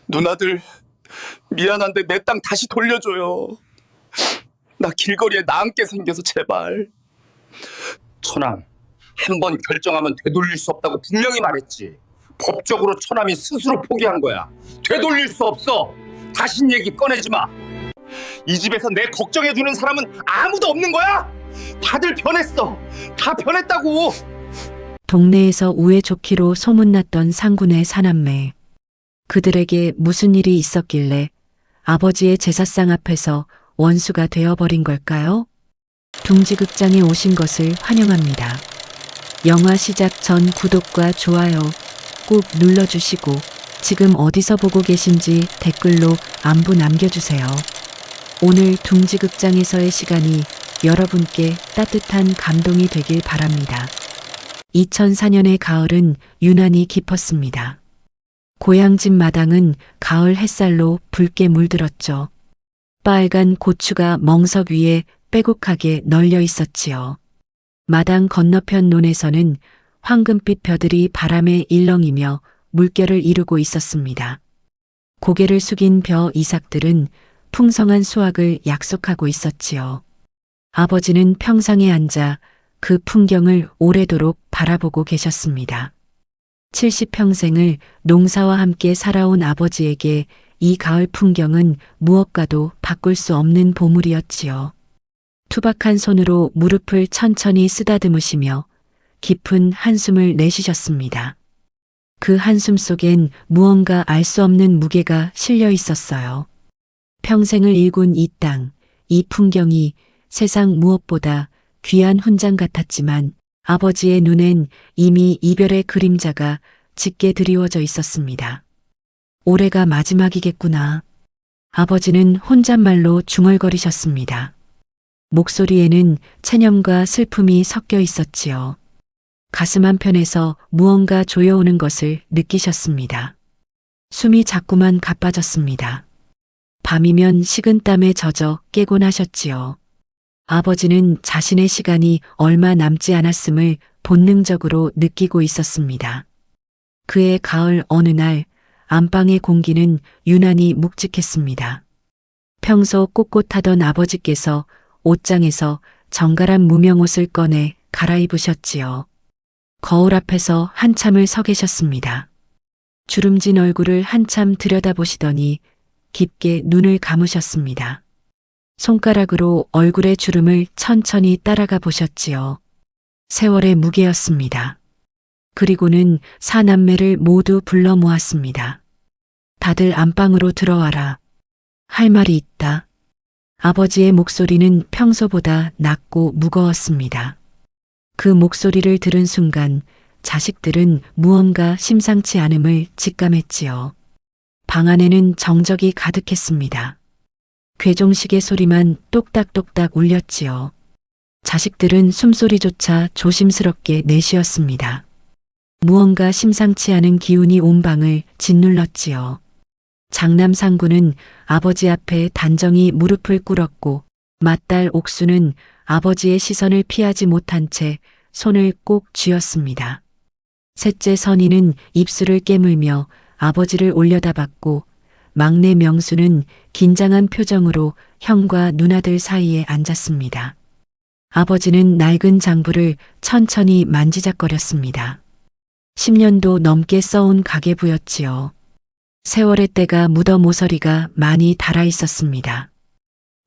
누나들 미안한데 내 땅 다시 돌려줘요. 나 길거리에 나앉게 생겨서 제발. 처남, 한 번 결정하면 되돌릴 수 없다고 분명히 말했지. 법적으로 처남이 스스로 포기한 거야. 되돌릴 수 없어. 다신 얘기 꺼내지 마. 이 집에서 내 걱정해주는 사람은 아무도 없는 거야? 다들 변했어. 다 변했다고. 동네에서 우애 좋기로 소문났던 상군의 사남매. 그들에게 무슨 일이 있었길래 아버지의 제사상 앞에서 원수가 되어버린 걸까요? 둥지극장에 오신 것을 환영합니다. 영화 시작 전 구독과 좋아요 꾹 눌러주시고 지금 어디서 보고 계신지 댓글로 안부 남겨주세요. 오늘 둥지극장에서의 시간이 여러분께 따뜻한 감동이 되길 바랍니다. 2004년의 가을은 유난히 깊었습니다. 고향집 마당은 가을 햇살로 붉게 물들었죠. 빨간 고추가 멍석 위에 빼곡하게 널려 있었지요. 마당 건너편 논에서는 황금빛 벼들이 바람에 일렁이며 물결을 이루고 있었습니다. 고개를 숙인 벼 이삭들은 풍성한 수확을 약속하고 있었지요. 아버지는 평상에 앉아 그 풍경을 오래도록 바라보고 계셨습니다. 70평생을 농사와 함께 살아온 아버지에게 이 가을 풍경은 무엇과도 바꿀 수 없는 보물이었지요. 투박한 손으로 무릎을 천천히 쓰다듬으시며 깊은 한숨을 내쉬셨습니다. 그 한숨 속엔 무언가 알 수 없는 무게가 실려 있었어요. 평생을 일군 이 땅, 이 풍경이 세상 무엇보다 귀한 훈장 같았지만 아버지의 눈엔 이미 이별의 그림자가 짙게 드리워져 있었습니다. 올해가 마지막이겠구나. 아버지는 혼잣말로 중얼거리셨습니다. 목소리에는 체념과 슬픔이 섞여 있었지요. 가슴 한편에서 무언가 조여오는 것을 느끼셨습니다. 숨이 자꾸만 가빠졌습니다. 밤이면 식은땀에 젖어 깨곤 하셨지요. 아버지는 자신의 시간이 얼마 남지 않았음을 본능적으로 느끼고 있었습니다. 그의 가을 어느 날 안방의 공기는 유난히 묵직했습니다. 평소 꼿꼿하던 아버지께서 옷장에서 정갈한 무명옷을 꺼내 갈아입으셨지요. 거울 앞에서 한참을 서 계셨습니다. 주름진 얼굴을 한참 들여다보시더니 깊게 눈을 감으셨습니다. 손가락으로 얼굴의 주름을 천천히 따라가 보셨지요. 세월의 무게였습니다. 그리고는 사남매를 모두 불러 모았습니다. 다들 안방으로 들어와라. 할 말이 있다. 아버지의 목소리는 평소보다 낮고 무거웠습니다. 그 목소리를 들은 순간 자식들은 무언가 심상치 않음을 직감했지요. 방 안에는 정적이 가득했습니다. 괴종식의 소리만 똑딱똑딱 울렸지요. 자식들은 숨소리조차 조심스럽게 내쉬었습니다. 무언가 심상치 않은 기운이 온 방을 짓눌렀지요. 장남 상구는 아버지 앞에 단정히 무릎을 꿇었고 맏딸 옥수는 아버지의 시선을 피하지 못한 채 손을 꼭 쥐었습니다. 셋째 선희는 입술을 깨물며 아버지를 올려다봤고 막내 명수는 긴장한 표정으로 형과 누나들 사이에 앉았습니다. 아버지는 낡은 장부를 천천히 만지작거렸습니다. 10년도 넘게 써온 가계부였지요. 세월의 때가 묻어 모서리가 많이 닳아 있었습니다.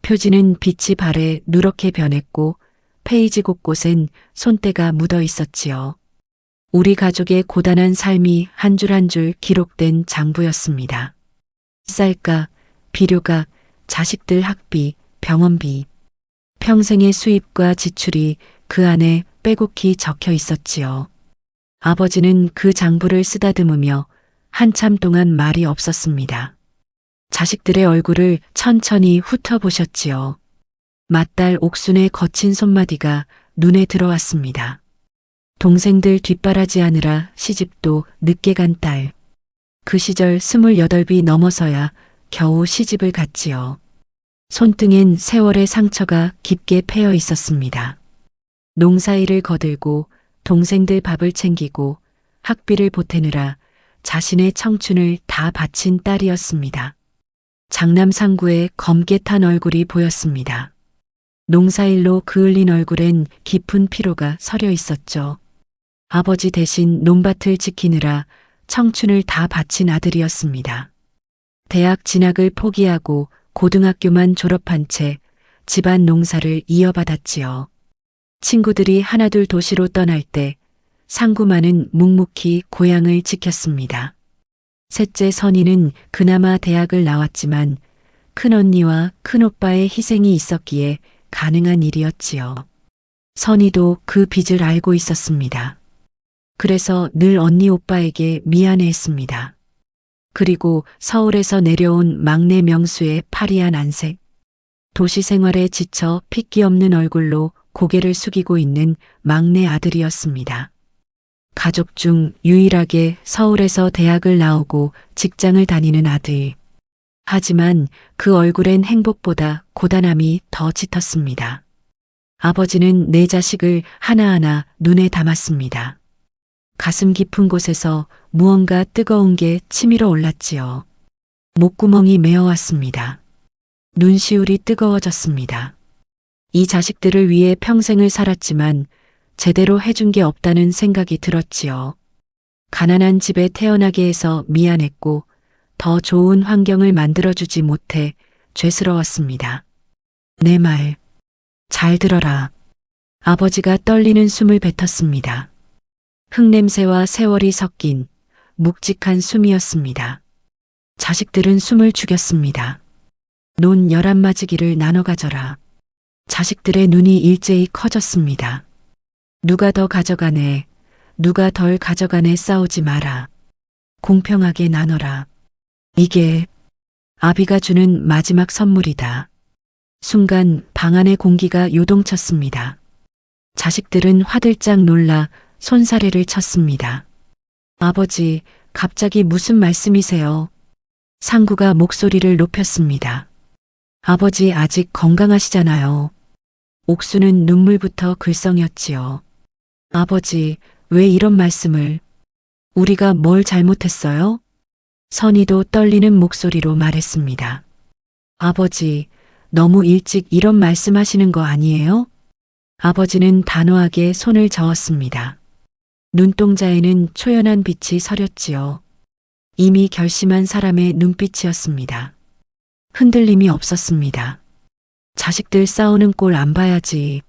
표지는 빛이 발해 누렇게 변했고 페이지 곳곳엔 손때가 묻어 있었지요. 우리 가족의 고단한 삶이 한 줄 한 줄 기록된 장부였습니다. 쌀값, 비료값, 자식들 학비, 병원비, 평생의 수입과 지출이 그 안에 빼곡히 적혀 있었지요. 아버지는 그 장부를 쓰다듬으며 한참 동안 말이 없었습니다. 자식들의 얼굴을 천천히 훑어보셨지요. 맏딸 옥순의 거친 손마디가 눈에 들어왔습니다. 동생들 뒷바라지하느라 시집도 늦게 간 딸. 그 시절 28이 넘어서야 겨우 시집을 갔지요. 손등엔 세월의 상처가 깊게 패여 있었습니다. 농사일을 거들고 동생들 밥을 챙기고 학비를 보태느라 자신의 청춘을 다 바친 딸이었습니다. 장남 상구의 검게 탄 얼굴이 보였습니다. 농사일로 그을린 얼굴엔 깊은 피로가 서려 있었죠. 아버지 대신 논밭을 지키느라 청춘을 다 바친 아들이었습니다. 대학 진학을 포기하고 고등학교만 졸업한 채 집안 농사를 이어받았지요. 친구들이 하나둘 도시로 떠날 때 상구만은 묵묵히 고향을 지켰습니다. 셋째 선희는 그나마 대학을 나왔지만 큰언니와 큰오빠의 희생이 있었기에 가능한 일이었지요. 선희도 그 빚을 알고 있었습니다. 그래서 늘 언니 오빠에게 미안해했습니다. 그리고 서울에서 내려온 막내 명수의 파리한 안색, 도시 생활에 지쳐 핏기 없는 얼굴로 고개를 숙이고 있는 막내 아들이었습니다. 가족 중 유일하게 서울에서 대학을 나오고 직장을 다니는 아들. 하지만 그 얼굴엔 행복보다 고단함이 더 짙었습니다. 아버지는 네 자식을 하나하나 눈에 담았습니다. 가슴 깊은 곳에서 무언가 뜨거운 게 치밀어 올랐지요. 목구멍이 메어왔습니다. 눈시울이 뜨거워졌습니다. 이 자식들을 위해 평생을 살았지만 제대로 해준 게 없다는 생각이 들었지요. 가난한 집에 태어나게 해서 미안했고 더 좋은 환경을 만들어주지 못해 죄스러웠습니다. 내 말 잘 들어라. 아버지가 떨리는 숨을 뱉었습니다. 흙냄새와 세월이 섞인 묵직한 숨이었습니다. 자식들은 숨을 죽였습니다. 논 11마지기를 나눠 가져라. 자식들의 눈이 일제히 커졌습니다. 누가 더 가져가네, 누가 덜 가져가네 싸우지 마라. 공평하게 나눠라. 이게 아비가 주는 마지막 선물이다. 순간 방 안의 공기가 요동쳤습니다. 자식들은 화들짝 놀라 손사래를 쳤습니다. 아버지, 갑자기 무슨 말씀이세요? 상구가 목소리를 높였습니다. 아버지 아직 건강하시잖아요. 옥수는 눈물부터 글썽였지요. 아버지, 왜 이런 말씀을? 우리가 뭘 잘못했어요? 선희도 떨리는 목소리로 말했습니다. 아버지, 너무 일찍 이런 말씀하시는 거 아니에요? 아버지는 단호하게 손을 저었습니다. 눈동자에는 초연한 빛이 서렸지요. 이미 결심한 사람의 눈빛이었습니다. 흔들림이 없었습니다. 자식들 싸우는 꼴 안 봐야지.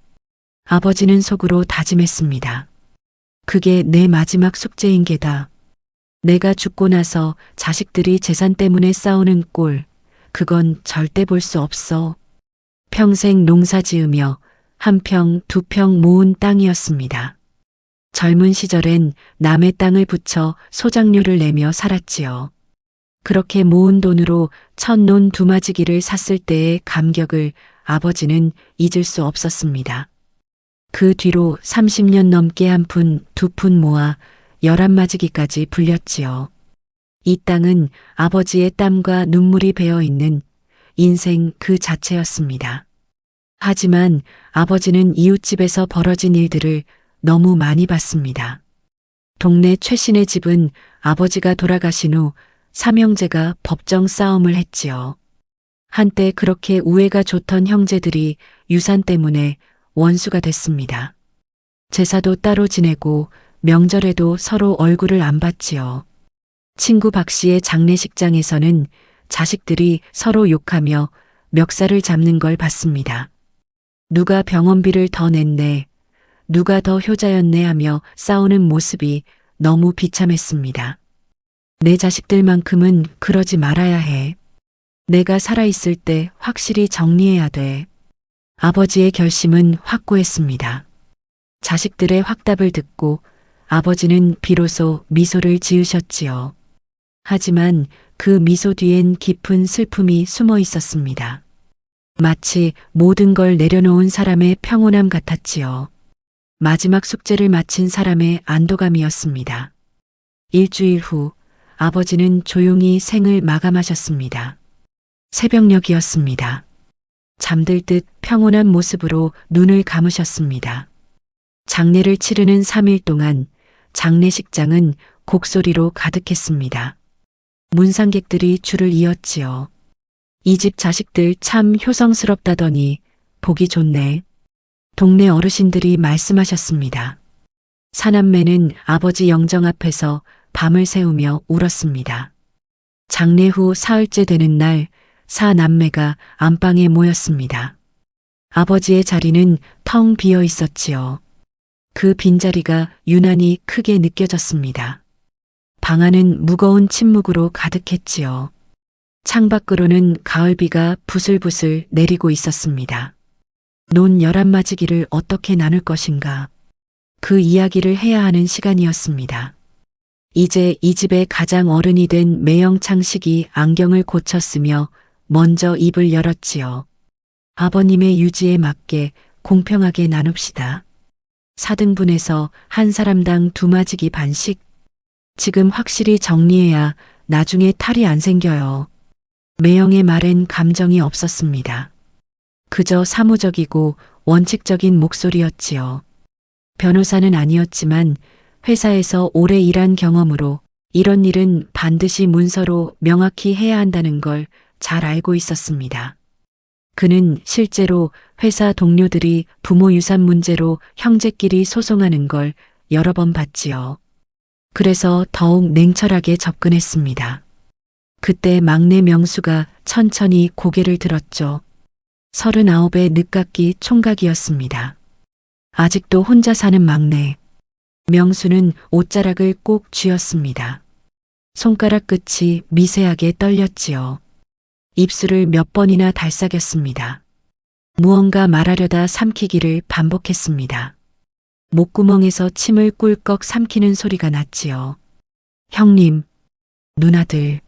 아버지는 속으로 다짐했습니다. 그게 내 마지막 숙제인 게다. 내가 죽고 나서 자식들이 재산 때문에 싸우는 꼴, 그건 절대 볼 수 없어. 평생 농사 지으며 한 평, 두 평 모은 땅이었습니다. 젊은 시절엔 남의 땅을 붙여 소작료를 내며 살았지요. 그렇게 모은 돈으로 첫 논 두마지기를 샀을 때의 감격을 아버지는 잊을 수 없었습니다. 그 뒤로 30년 넘게 한 푼, 두 푼 모아 11마지기까지 불렸지요. 이 땅은 아버지의 땀과 눈물이 배어 있는 인생 그 자체였습니다. 하지만 아버지는 이웃집에서 벌어진 일들을 너무 많이 봤습니다. 동네 최신의 집은 아버지가 돌아가신 후 삼형제가 법정 싸움을 했지요. 한때 그렇게 우애가 좋던 형제들이 유산 때문에 원수가 됐습니다. 제사도 따로 지내고 명절에도 서로 얼굴을 안 봤지요. 친구 박 씨의 장례식장에서는 자식들이 서로 욕하며 멱살을 잡는 걸 봤습니다. 누가 병원비를 더 냈네, 누가 더 효자였네 하며 싸우는 모습이 너무 비참했습니다. 내 자식들만큼은 그러지 말아야 해. 내가 살아있을 때 확실히 정리해야 돼. 아버지의 결심은 확고했습니다. 자식들의 확답을 듣고 아버지는 비로소 미소를 지으셨지요. 하지만 그 미소 뒤엔 깊은 슬픔이 숨어 있었습니다. 마치 모든 걸 내려놓은 사람의 평온함 같았지요. 마지막 숙제를 마친 사람의 안도감이었습니다. 일주일 후 아버지는 조용히 생을 마감하셨습니다. 새벽녘이었습니다. 잠들 듯 평온한 모습으로 눈을 감으셨습니다. 장례를 치르는 3일 동안 장례식장은 곡소리로 가득했습니다. 문상객들이 줄을 이었지요. 이 집 자식들 참 효성스럽다더니 보기 좋네. 동네 어르신들이 말씀하셨습니다. 사남매는 아버지 영정 앞에서 밤을 새우며 울었습니다. 장례 후 사흘째 되는 날 사남매가 안방에 모였습니다. 아버지의 자리는 텅 비어 있었지요. 그 빈자리가 유난히 크게 느껴졌습니다. 방 안은 무거운 침묵으로 가득했지요. 창밖으로는 가을비가 부슬부슬 내리고 있었습니다. 논 11마지기를 어떻게 나눌 것인가. 그 이야기를 해야 하는 시간이었습니다. 이제 이 집의 가장 어른이 된 매영창식이 안경을 고쳤으며 먼저 입을 열었지요. 아버님의 유지에 맞게 공평하게 나눕시다. 4등분해서 한 사람당 2마지기 반씩. 지금 확실히 정리해야 나중에 탈이 안 생겨요. 매영의 말엔 감정이 없었습니다. 그저 사무적이고 원칙적인 목소리였지요. 변호사는 아니었지만 회사에서 오래 일한 경험으로 이런 일은 반드시 문서로 명확히 해야 한다는 걸 잘 알고 있었습니다. 그는 실제로 회사 동료들이 부모 유산 문제로 형제끼리 소송하는 걸 여러 번 봤지요. 그래서 더욱 냉철하게 접근했습니다. 그때 막내 명수가 천천히 고개를 들었죠. 39의 늦깎이 총각이었습니다. 아직도 혼자 사는 막내. 명수는 옷자락을 꼭 쥐었습니다. 손가락 끝이 미세하게 떨렸지요. 입술을 몇 번이나 달싹였습니다. 무언가 말하려다 삼키기를 반복했습니다. 목구멍에서 침을 꿀꺽 삼키는 소리가 났지요. 형님, 누나들,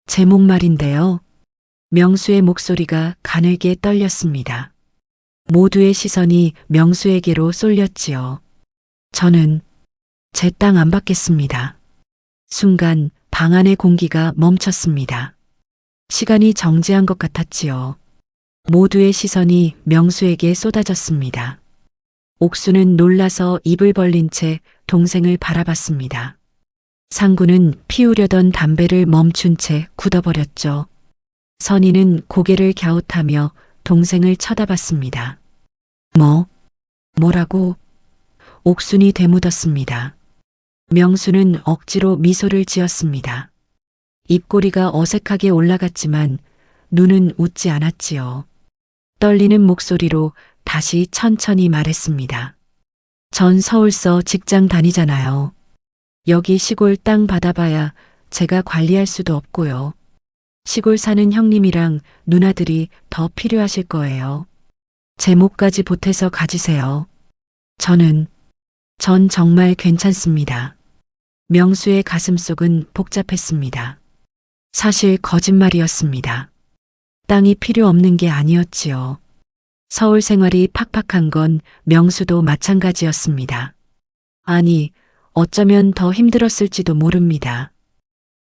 제 목말인데요. 명수의 목소리가 가늘게 떨렸습니다. 모두의 시선이 명수에게로 쏠렸지요. 저는 제 땅 안 받겠습니다. 순간 방 안의 공기가 멈췄습니다. 시간이 정지한 것 같았지요. 모두의 시선이 명수에게 쏟아졌습니다. 옥수는 놀라서 입을 벌린 채 동생을 바라봤습니다. 상구는 피우려던 담배를 멈춘 채 굳어버렸죠. 선희는 고개를 갸웃하며 동생을 쳐다봤습니다. 뭐라고? 옥순이 되묻었습니다. 명수는 억지로 미소를 지었습니다. 입꼬리가 어색하게 올라갔지만 눈은 웃지 않았지요. 떨리는 목소리로 다시 천천히 말했습니다. 전 서울서 직장 다니잖아요. 여기 시골 땅 받아봐야 제가 관리할 수도 없고요. 시골 사는 형님이랑 누나들이 더 필요하실 거예요. 제 몫까지 보태서 가지세요. 전 정말 괜찮습니다. 명수의 가슴속은 복잡했습니다. 사실 거짓말이었습니다. 땅이 필요 없는 게 아니었지요. 서울 생활이 팍팍한 건 명수도 마찬가지였습니다. 아니, 어쩌면 더 힘들었을지도 모릅니다.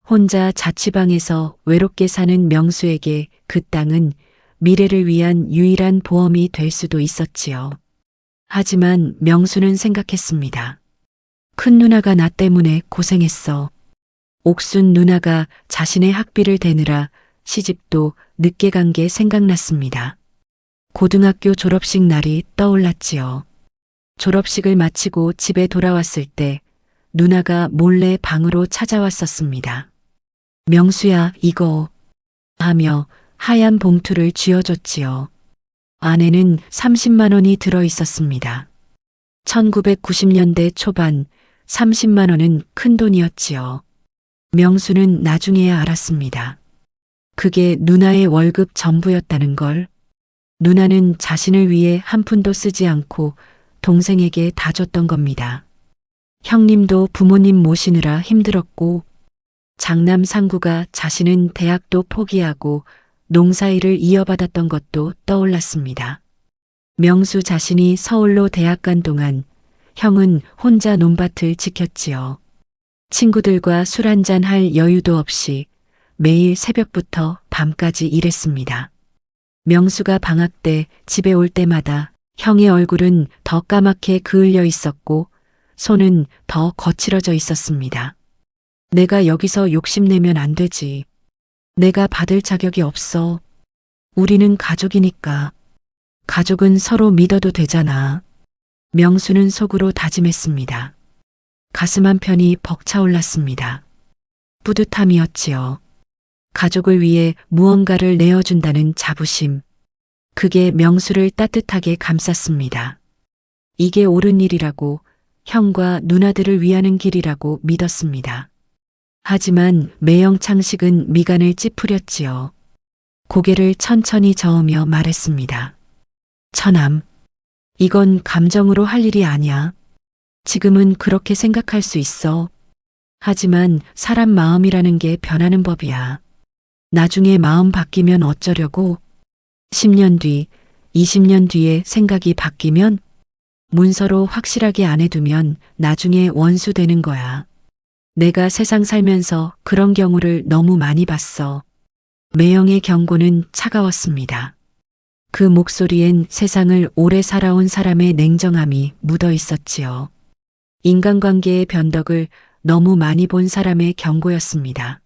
혼자 자취방에서 외롭게 사는 명수에게 그 땅은 미래를 위한 유일한 보험이 될 수도 있었지요. 하지만 명수는 생각했습니다. 큰 누나가 나 때문에 고생했어. 옥순 누나가 자신의 학비를 대느라 시집도 늦게 간 게 생각났습니다. 고등학교 졸업식 날이 떠올랐지요. 졸업식을 마치고 집에 돌아왔을 때 누나가 몰래 방으로 찾아왔었습니다. 명수야, 이거 하며 하얀 봉투를 쥐어줬지요. 안에는 30만 원이 들어 있었습니다. 1990년대 초반 30만 원은 큰 돈이었지요. 명수는 나중에야 알았습니다. 그게 누나의 월급 전부였다는 걸. 누나는 자신을 위해 한 푼도 쓰지 않고 동생에게 다 줬던 겁니다. 형님도 부모님 모시느라 힘들었고 장남 상구가 자신은 대학도 포기하고 농사일을 이어받았던 것도 떠올랐습니다. 명수 자신이 서울로 대학 간 동안 형은 혼자 논밭을 지켰지요. 친구들과 술 한잔 할 여유도 없이 매일 새벽부터 밤까지 일했습니다. 명수가 방학 때 집에 올 때마다 형의 얼굴은 더 까맣게 그을려 있었고 손은 더 거칠어져 있었습니다. 내가 여기서 욕심내면 안 되지. 내가 받을 자격이 없어. 우리는 가족이니까. 가족은 서로 믿어도 되잖아. 명수는 속으로 다짐했습니다. 가슴 한편이 벅차올랐습니다. 뿌듯함이었지요. 가족을 위해 무언가를 내어준다는 자부심. 그게 명수를 따뜻하게 감쌌습니다. 이게 옳은 일이라고, 형과 누나들을 위하는 길이라고 믿었습니다. 하지만 매형 창식은 미간을 찌푸렸지요. 고개를 천천히 저으며 말했습니다. 처남, 이건 감정으로 할 일이 아니야. 지금은 그렇게 생각할 수 있어. 하지만 사람 마음이라는 게 변하는 법이야. 나중에 마음 바뀌면 어쩌려고? 10년 뒤, 20년 뒤에 생각이 바뀌면? 문서로 확실하게 안 해두면 나중에 원수 되는 거야. 내가 세상 살면서 그런 경우를 너무 많이 봤어. 매형의 경고는 차가웠습니다. 그 목소리엔 세상을 오래 살아온 사람의 냉정함이 묻어 있었지요. 인간관계의 변덕을 너무 많이 본 사람의 경고였습니다.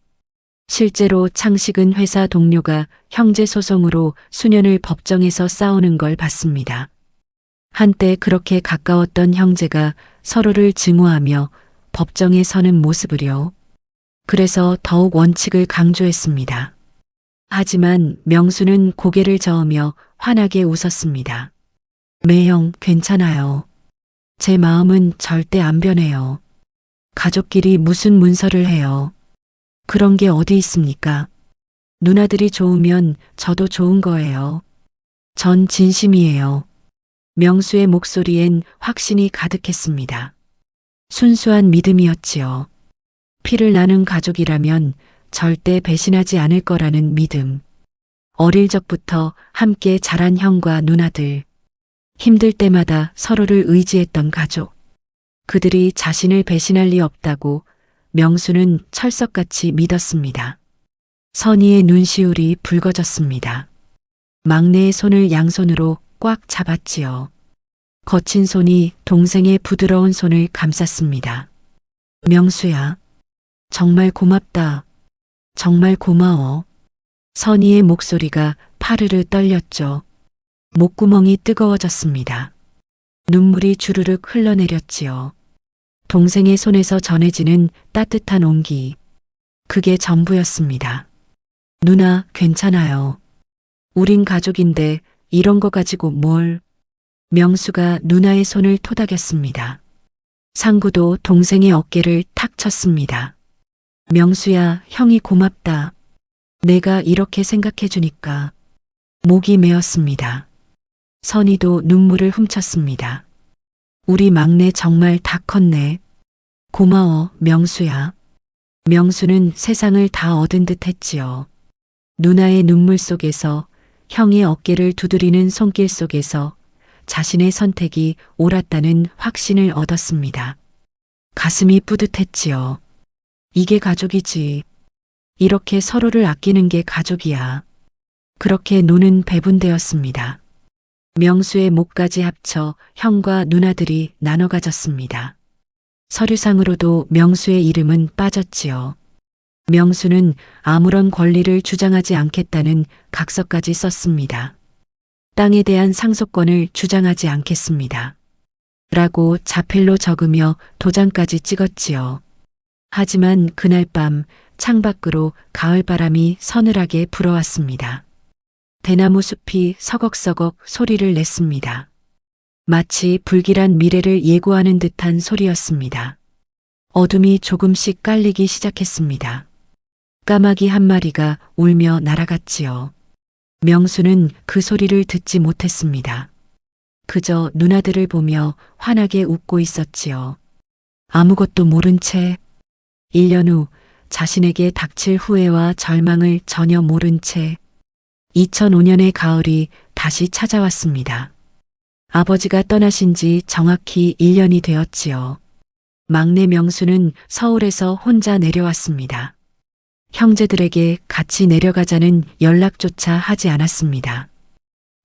실제로 창식은 회사 동료가 형제 소송으로 수년을 법정에서 싸우는 걸 봤습니다. 한때 그렇게 가까웠던 형제가 서로를 증오하며 법정에 서는 모습을요. 그래서 더욱 원칙을 강조했습니다. 하지만 명수는 고개를 저으며 환하게 웃었습니다. 매형, 괜찮아요. 제 마음은 절대 안 변해요. 가족끼리 무슨 문서를 해요. 그런 게 어디 있습니까? 누나들이 좋으면 저도 좋은 거예요. 전 진심이에요. 명수의 목소리엔 확신이 가득했습니다. 순수한 믿음이었지요. 피를 나눈 가족이라면 절대 배신하지 않을 거라는 믿음. 어릴 적부터 함께 자란 형과 누나들. 힘들 때마다 서로를 의지했던 가족. 그들이 자신을 배신할 리 없다고 명수는 철석같이 믿었습니다. 선희의 눈시울이 붉어졌습니다. 막내의 손을 양손으로 꽉 잡았지요. 거친 손이 동생의 부드러운 손을 감쌌습니다. 명수야, 정말 고맙다. 정말 고마워. 선희의 목소리가 파르르 떨렸죠. 목구멍이 뜨거워졌습니다. 눈물이 주르륵 흘러내렸지요. 동생의 손에서 전해지는 따뜻한 온기. 그게 전부였습니다. 누나, 괜찮아요. 우린 가족인데 이런 거 가지고 뭘. 명수가 누나의 손을 토닥였습니다. 상구도 동생의 어깨를 탁 쳤습니다. 명수야, 형이 고맙다. 내가 이렇게 생각해주니까. 목이 메었습니다. 선희도 눈물을 훔쳤습니다. 우리 막내 정말 다 컸네. 고마워, 명수야. 명수는 세상을 다 얻은 듯 했지요. 누나의 눈물 속에서, 형의 어깨를 두드리는 손길 속에서 자신의 선택이 옳았다는 확신을 얻었습니다. 가슴이 뿌듯했지요. 이게 가족이지. 이렇게 서로를 아끼는 게 가족이야. 그렇게 노는 배분되었습니다. 명수의 몫까지 합쳐 형과 누나들이 나눠 가졌습니다. 서류상으로도 명수의 이름은 빠졌지요. 명수는 아무런 권리를 주장하지 않겠다는 각서까지 썼습니다. 땅에 대한 상속권을 주장하지 않겠습니다. 라고 자필로 적으며 도장까지 찍었지요. 하지만 그날 밤 창밖으로 가을바람이 서늘하게 불어왔습니다. 대나무 숲이 서걱서걱 소리를 냈습니다. 마치 불길한 미래를 예고하는 듯한 소리였습니다. 어둠이 조금씩 깔리기 시작했습니다. 까마귀 한 마리가 울며 날아갔지요. 명수는 그 소리를 듣지 못했습니다. 그저 누나들을 보며 환하게 웃고 있었지요. 아무것도 모른 채 1년 후 자신에게 닥칠 후회와 절망을 전혀 모른 채 2005년의 가을이 다시 찾아왔습니다. 아버지가 떠나신 지 정확히 1년이 되었지요. 막내 명수는 서울에서 혼자 내려왔습니다. 형제들에게 같이 내려가자는 연락조차 하지 않았습니다.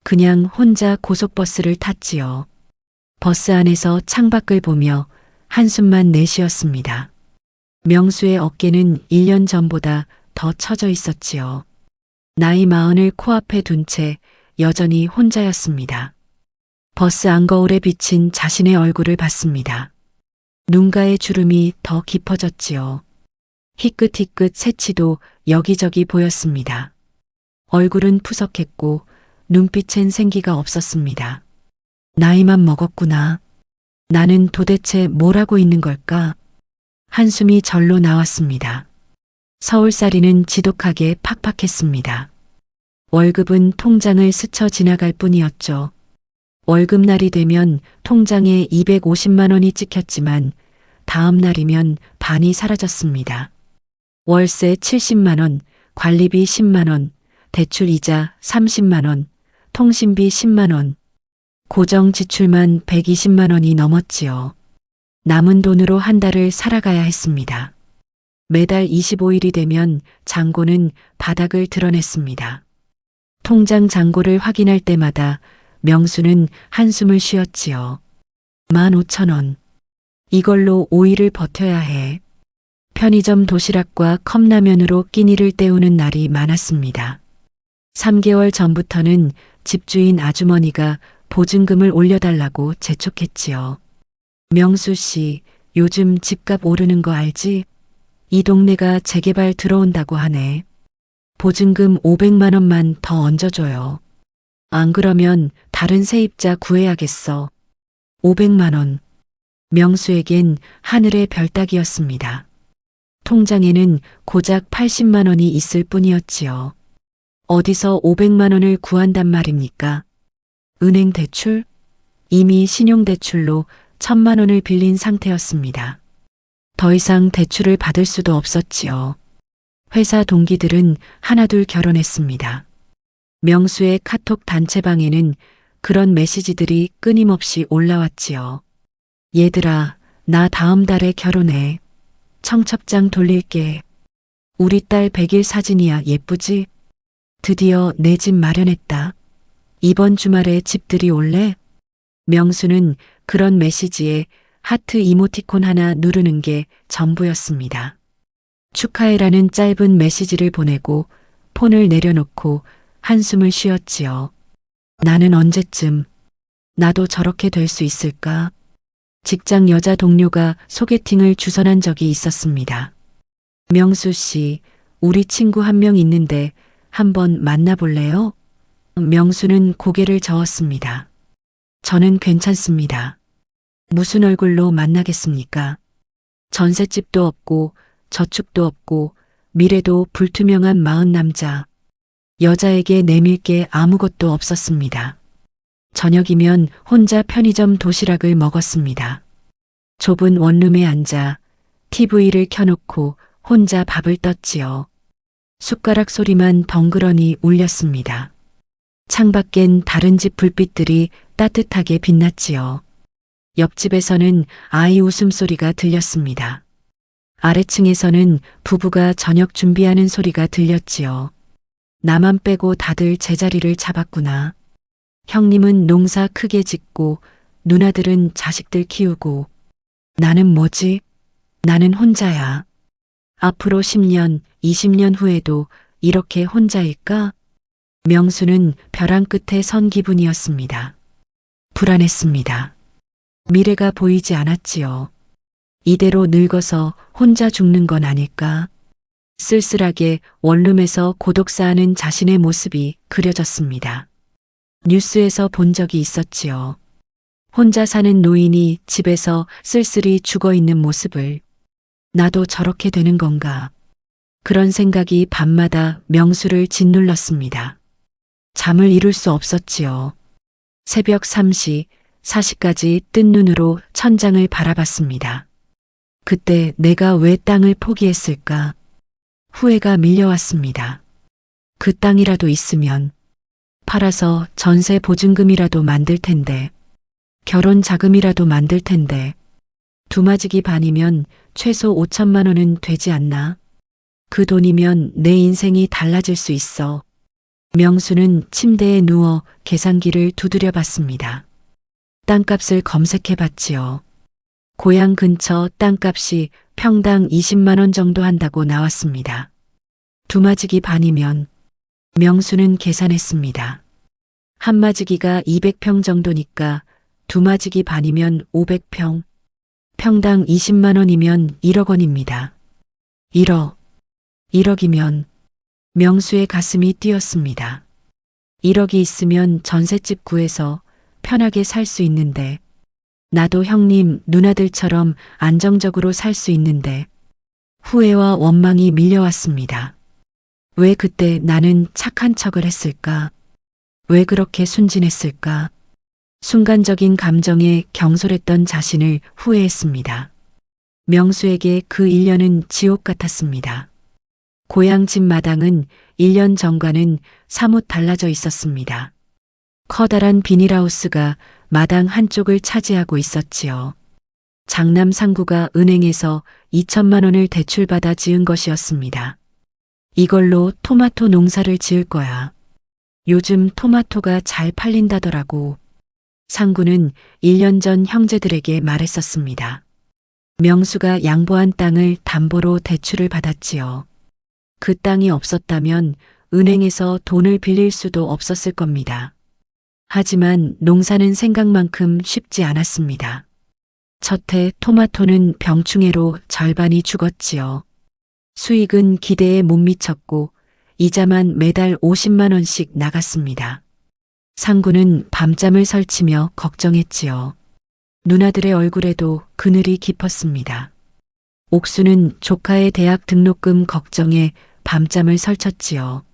그냥 혼자 고속버스를 탔지요. 버스 안에서 창밖을 보며 한숨만 내쉬었습니다. 명수의 어깨는 1년 전보다 더 처져 있었지요. 나이 40을 코앞에 둔 채 여전히 혼자였습니다. 버스 안거울에 비친 자신의 얼굴을 봤습니다. 눈가의 주름이 더 깊어졌지요. 희끗희끗 새치도 여기저기 보였습니다. 얼굴은 푸석했고 눈빛엔 생기가 없었습니다. 나이만 먹었구나. 나는 도대체 뭘 하고 있는 걸까? 한숨이 절로 나왔습니다. 서울살이는 지독하게 팍팍했습니다. 월급은 통장을 스쳐 지나갈 뿐이었죠. 월급날이 되면 통장에 250만 원이 찍혔지만 다음 날이면 반이 사라졌습니다. 월세 70만 원, 관리비 10만 원, 대출 이자 30만 원, 통신비 10만 원, 고정 지출만 120만 원이 넘었지요. 남은 돈으로 한 달을 살아가야 했습니다. 매달 25일이 되면 잔고는 바닥을 드러냈습니다. 통장 잔고를 확인할 때마다 명수는 한숨을 쉬었지요. 15,000원. 이걸로 5일을 버텨야 해. 편의점 도시락과 컵라면으로 끼니를 때우는 날이 많았습니다. 3개월 전부터는 집주인 아주머니가 보증금을 올려달라고 재촉했지요. 명수 씨, 요즘 집값 오르는 거 알지? 이 동네가 재개발 들어온다고 하네. 보증금 500만 원만 더 얹어줘요. 안 그러면 다른 세입자 구해야겠어. 500만 원. 명수에겐 하늘의 별 따기였습니다. 통장에는 고작 80만 원이 있을 뿐이었지요. 어디서 500만 원을 구한단 말입니까? 은행 대출? 이미 신용대출로 1,000만 원을 빌린 상태였습니다. 더 이상 대출을 받을 수도 없었지요. 회사 동기들은 하나둘 결혼했습니다. 명수의 카톡 단체방에는 그런 메시지들이 끊임없이 올라왔지요. 얘들아, 나 다음 달에 결혼해. 청첩장 돌릴게. 우리 딸 100일 사진이야, 예쁘지? 드디어 내 집 마련했다. 이번 주말에 집들이 올래? 명수는 그런 메시지에 하트 이모티콘 하나 누르는 게 전부였습니다. 축하해라는 짧은 메시지를 보내고 폰을 내려놓고 한숨을 쉬었지요. 나는 언제쯤 나도 저렇게 될 수 있을까? 직장 여자 동료가 소개팅을 주선한 적이 있었습니다. 명수 씨, 우리 친구 한 명 있는데 한번 만나볼래요? 명수는 고개를 저었습니다. 저는 괜찮습니다. 무슨 얼굴로 만나겠습니까? 전셋집도 없고 저축도 없고 미래도 불투명한 40남자. 여자에게 내밀 게 아무것도 없었습니다. 저녁이면 혼자 편의점 도시락을 먹었습니다. 좁은 원룸에 앉아 TV를 켜놓고 혼자 밥을 떴지요. 숟가락 소리만 덩그러니 울렸습니다. 창밖엔 다른 집 불빛들이 따뜻하게 빛났지요. 옆집에서는 아이 웃음소리가 들렸습니다. 아래층에서는 부부가 저녁 준비하는 소리가 들렸지요. 나만 빼고 다들 제자리를 잡았구나. 형님은 농사 크게 짓고 누나들은 자식들 키우고 나는 뭐지? 나는 혼자야. 앞으로 10년, 20년 후에도 이렇게 혼자일까? 명수는 벼랑 끝에 선 기분이었습니다. 불안했습니다. 미래가 보이지 않았지요. 이대로 늙어서 혼자 죽는 건 아닐까? 쓸쓸하게 원룸에서 고독 쌓는 자신의 모습이 그려졌습니다. 뉴스에서 본 적이 있었지요. 혼자 사는 노인이 집에서 쓸쓸히 죽어 있는 모습을. 나도 저렇게 되는 건가? 그런 생각이 밤마다 명수를 짓눌렀습니다. 잠을 이룰 수 없었지요. 새벽 3시, 4시까지 뜬 눈으로 천장을 바라봤습니다. 그때 내가 왜 땅을 포기했을까? 후회가 밀려왔습니다. 그 땅이라도 있으면 팔아서 전세 보증금이라도 만들 텐데, 결혼 자금이라도 만들 텐데, 두마지기 반이면 최소 5천만 원은 되지 않나? 그 돈이면 내 인생이 달라질 수 있어. 명수는 침대에 누워 계산기를 두드려 봤습니다. 땅값을 검색해 봤지요. 고향 근처 땅값이 평당 20만 원 정도 한다고 나왔습니다. 두마지기 반이면 명수는 계산했습니다. 한마지기가 200평 정도니까 두마지기 반이면 500평. 평당 20만 원이면 1억 원입니다. 1억이면 명수의 가슴이 뛰었습니다. 1억이 있으면 전셋집 구해서 편하게 살 수 있는데, 나도 형님, 누나들처럼 안정적으로 살 수 있는데, 후회와 원망이 밀려왔습니다. 왜 그때 나는 착한 척을 했을까? 왜 그렇게 순진했을까? 순간적인 감정에 경솔했던 자신을 후회했습니다. 명수에게 그 1년은 지옥 같았습니다. 고향 집 마당은 1년 전과는 사뭇 달라져 있었습니다. 커다란 비닐하우스가 마당 한쪽을 차지하고 있었지요. 장남 상구가 은행에서 2천만 원을 대출받아 지은 것이었습니다. 이걸로 토마토 농사를 지을 거야. 요즘 토마토가 잘 팔린다더라고. 상구는 1년 전 형제들에게 말했었습니다. 명수가 양보한 땅을 담보로 대출을 받았지요. 그 땅이 없었다면 은행에서 돈을 빌릴 수도 없었을 겁니다. 하지만 농사는 생각만큼 쉽지 않았습니다. 첫해 토마토는 병충해로 절반이 죽었지요. 수익은 기대에 못 미쳤고 이자만 매달 50만 원씩 나갔습니다. 상구는 밤잠을 설치며 걱정했지요. 누나들의 얼굴에도 그늘이 깊었습니다. 옥수는 조카의 대학 등록금 걱정에 밤잠을 설쳤지요.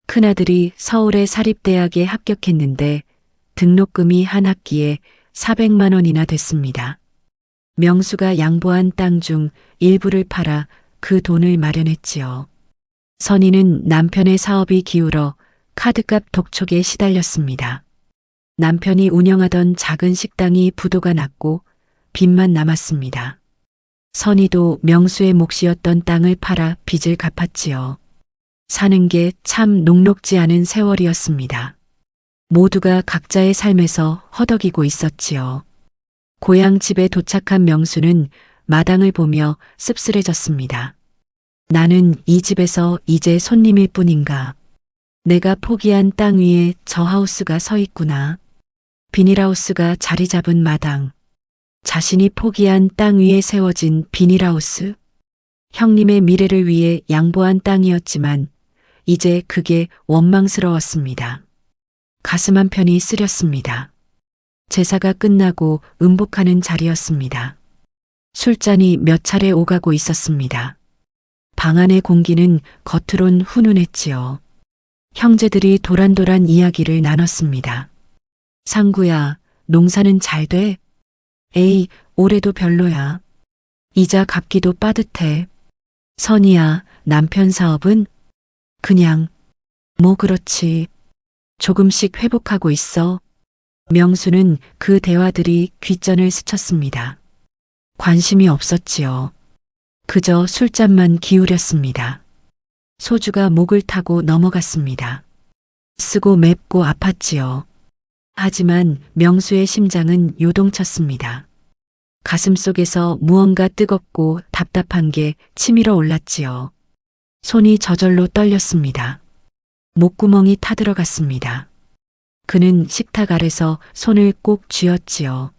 큰아들이 서울의 사립대학에 합격했는데 등록금이 한 학기에 400만 원이나 됐습니다. 명수가 양보한 땅 중 일부를 팔아 그 돈을 마련했지요. 선희는 남편의 사업이 기울어 카드값 독촉에 시달렸습니다. 남편이 운영하던 작은 식당이 부도가 났고 빚만 남았습니다. 선희도 명수의 몫이었던 땅을 팔아 빚을 갚았지요. 사는 게 참 녹록지 않은 세월이었습니다. 모두가 각자의 삶에서 허덕이고 있었지요. 고향 집에 도착한 명수는 마당을 보며 씁쓸해졌습니다. 나는 이 집에서 이제 손님일 뿐인가. 내가 포기한 땅 위에 저 하우스가 서 있구나. 비닐하우스가 자리 잡은 마당. 자신이 포기한 땅 위에 세워진 비닐하우스. 형님의 미래를 위해 양보한 땅이었지만 이제 그게 원망스러웠습니다. 가슴 한편이 쓰렸습니다. 제사가 끝나고 음복하는 자리였습니다. 술잔이 몇 차례 오가고 있었습니다. 방 안의 공기는 겉으론 훈훈했지요. 형제들이 도란도란 이야기를 나눴습니다. 상구야, 농사는 잘 돼? 에이, 올해도 별로야. 이자 갚기도 빠듯해. 선이야, 남편 사업은? 그냥, 뭐 그렇지. 조금씩 회복하고 있어. 명수는 그 대화들이 귓전을 스쳤습니다. 관심이 없었지요. 그저 술잔만 기울였습니다. 소주가 목을 타고 넘어갔습니다. 쓰고 맵고 아팠지요. 하지만 명수의 심장은 요동쳤습니다. 가슴속에서 무언가 뜨겁고 답답한 게 치밀어 올랐지요. 손이 저절로 떨렸습니다. 목구멍이 타들어갔습니다. 그는 식탁 아래서 손을 꼭 쥐었지요.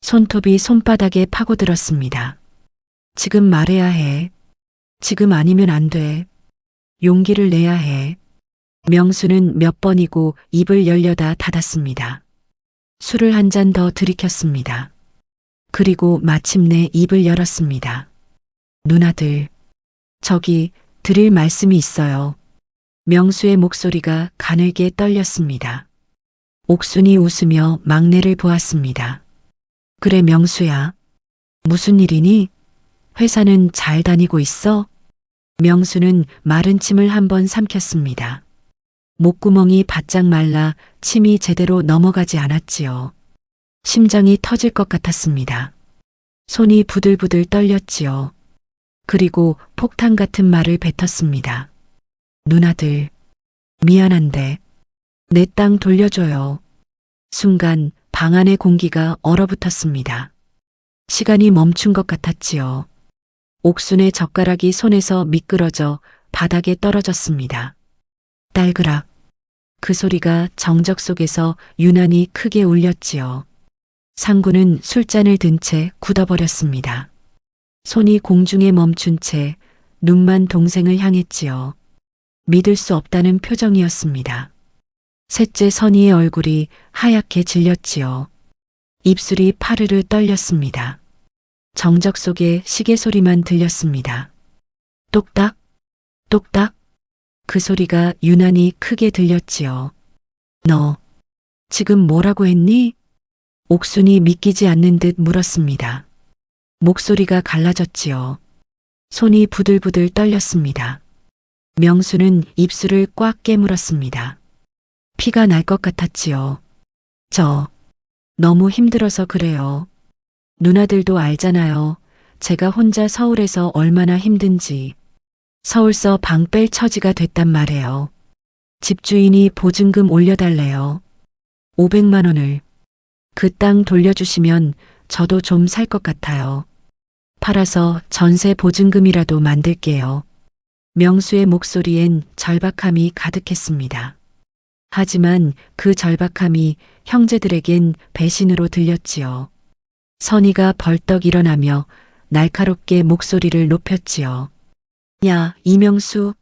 손톱이 손바닥에 파고들었습니다. 지금 말해야 해. 지금 아니면 안 돼. 용기를 내야 해. 명수는 몇 번이고 입을 열려다 닫았습니다. 술을 한 잔 더 들이켰습니다. 그리고 마침내 입을 열었습니다. 누나들, 저기 드릴 말씀이 있어요. 명수의 목소리가 가늘게 떨렸습니다. 옥순이 웃으며 막내를 보았습니다. 그래 명수야. 무슨 일이니? 회사는 잘 다니고 있어? 명수는 마른 침을 한번 삼켰습니다. 목구멍이 바짝 말라 침이 제대로 넘어가지 않았지요. 심장이 터질 것 같았습니다. 손이 부들부들 떨렸지요. 그리고 폭탄 같은 말을 뱉었습니다. 누나들, 미안한데 내 땅 돌려줘요. 순간 방 안의 공기가 얼어붙었습니다. 시간이 멈춘 것 같았지요. 옥순의 젓가락이 손에서 미끄러져 바닥에 떨어졌습니다. 딸그락. 그 소리가 정적 속에서 유난히 크게 울렸지요. 상구는 술잔을 든 채 굳어버렸습니다. 손이 공중에 멈춘 채 눈만 동생을 향했지요. 믿을 수 없다는 표정이었습니다. 셋째 선희의 얼굴이 하얗게 질렸지요. 입술이 파르르 떨렸습니다. 정적 속에 시계 소리만 들렸습니다. 똑딱, 똑딱. 그 소리가 유난히 크게 들렸지요. 너, 지금 뭐라고 했니? 옥순이 믿기지 않는 듯 물었습니다. 목소리가 갈라졌지요. 손이 부들부들 떨렸습니다. 명수는 입술을 꽉 깨물었습니다. 피가 날 것 같았지요. 저, 너무 힘들어서 그래요. 누나들도 알잖아요. 제가 혼자 서울에서 얼마나 힘든지. 서울서 방 뺄 처지가 됐단 말이에요. 집주인이 보증금 올려달래요. 500만 원을. 그 땅 돌려주시면 저도 좀 살 것 같아요. 팔아서 전세 보증금이라도 만들게요. 명수의 목소리엔 절박함이 가득했습니다. 하지만 그 절박함이 형제들에겐 배신으로 들렸지요. 선희가 벌떡 일어나며 날카롭게 목소리를 높였지요. 야, 이명수,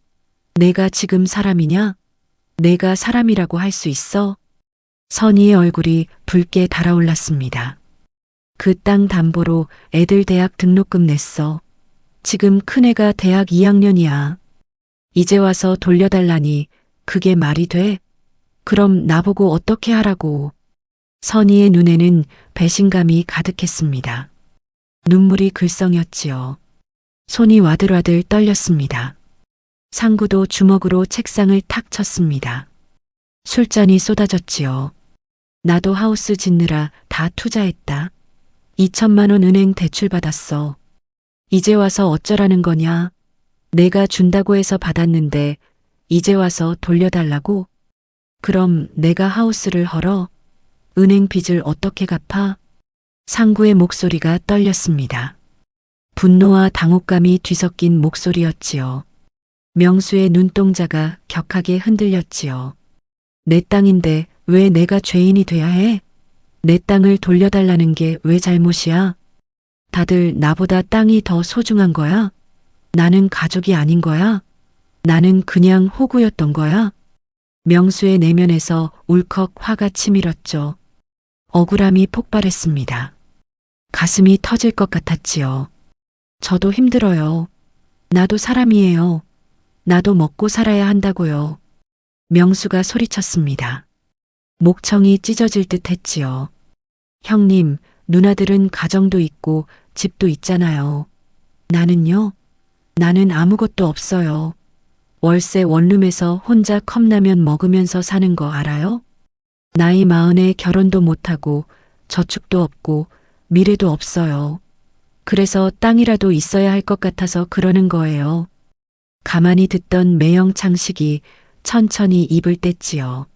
내가 지금 사람이냐? 내가 사람이라고 할 수 있어? 선희의 얼굴이 붉게 달아올랐습니다. 그 땅 담보로 애들 대학 등록금 냈어. 지금 큰애가 대학 2학년이야. 이제 와서 돌려달라니 그게 말이 돼? 그럼 나보고 어떻게 하라고. 선희의 눈에는 배신감이 가득했습니다. 눈물이 글썽였지요. 손이 와들와들 떨렸습니다. 상구도 주먹으로 책상을 탁 쳤습니다. 술잔이 쏟아졌지요. 나도 하우스 짓느라 다 투자했다. 2천만 원 은행 대출 받았어. 이제 와서 어쩌라는 거냐? 내가 준다고 해서 받았는데 이제 와서 돌려달라고? 그럼 내가 하우스를 헐어? 은행 빚을 어떻게 갚아? 상구의 목소리가 떨렸습니다. 분노와 당혹감이 뒤섞인 목소리였지요. 명수의 눈동자가 격하게 흔들렸지요. 내 땅인데 왜 내가 죄인이 돼야 해? 내 땅을 돌려달라는 게 왜 잘못이야? 다들 나보다 땅이 더 소중한 거야? 나는 가족이 아닌 거야? 나는 그냥 호구였던 거야? 명수의 내면에서 울컥 화가 치밀었죠. 억울함이 폭발했습니다. 가슴이 터질 것 같았지요. 저도 힘들어요. 나도 사람이에요. 나도 먹고 살아야 한다고요. 명수가 소리쳤습니다. 목청이 찢어질 듯 했지요. 형님, 누나들은 가정도 있고 집도 있잖아요. 나는요? 나는 아무것도 없어요. 월세 원룸에서 혼자 컵라면 먹으면서 사는 거 알아요? 나이 40에 결혼도 못하고 저축도 없고 미래도 없어요. 그래서 땅이라도 있어야 할 것 같아서 그러는 거예요. 가만히 듣던 매형 창식이 천천히 입을 뗐지요.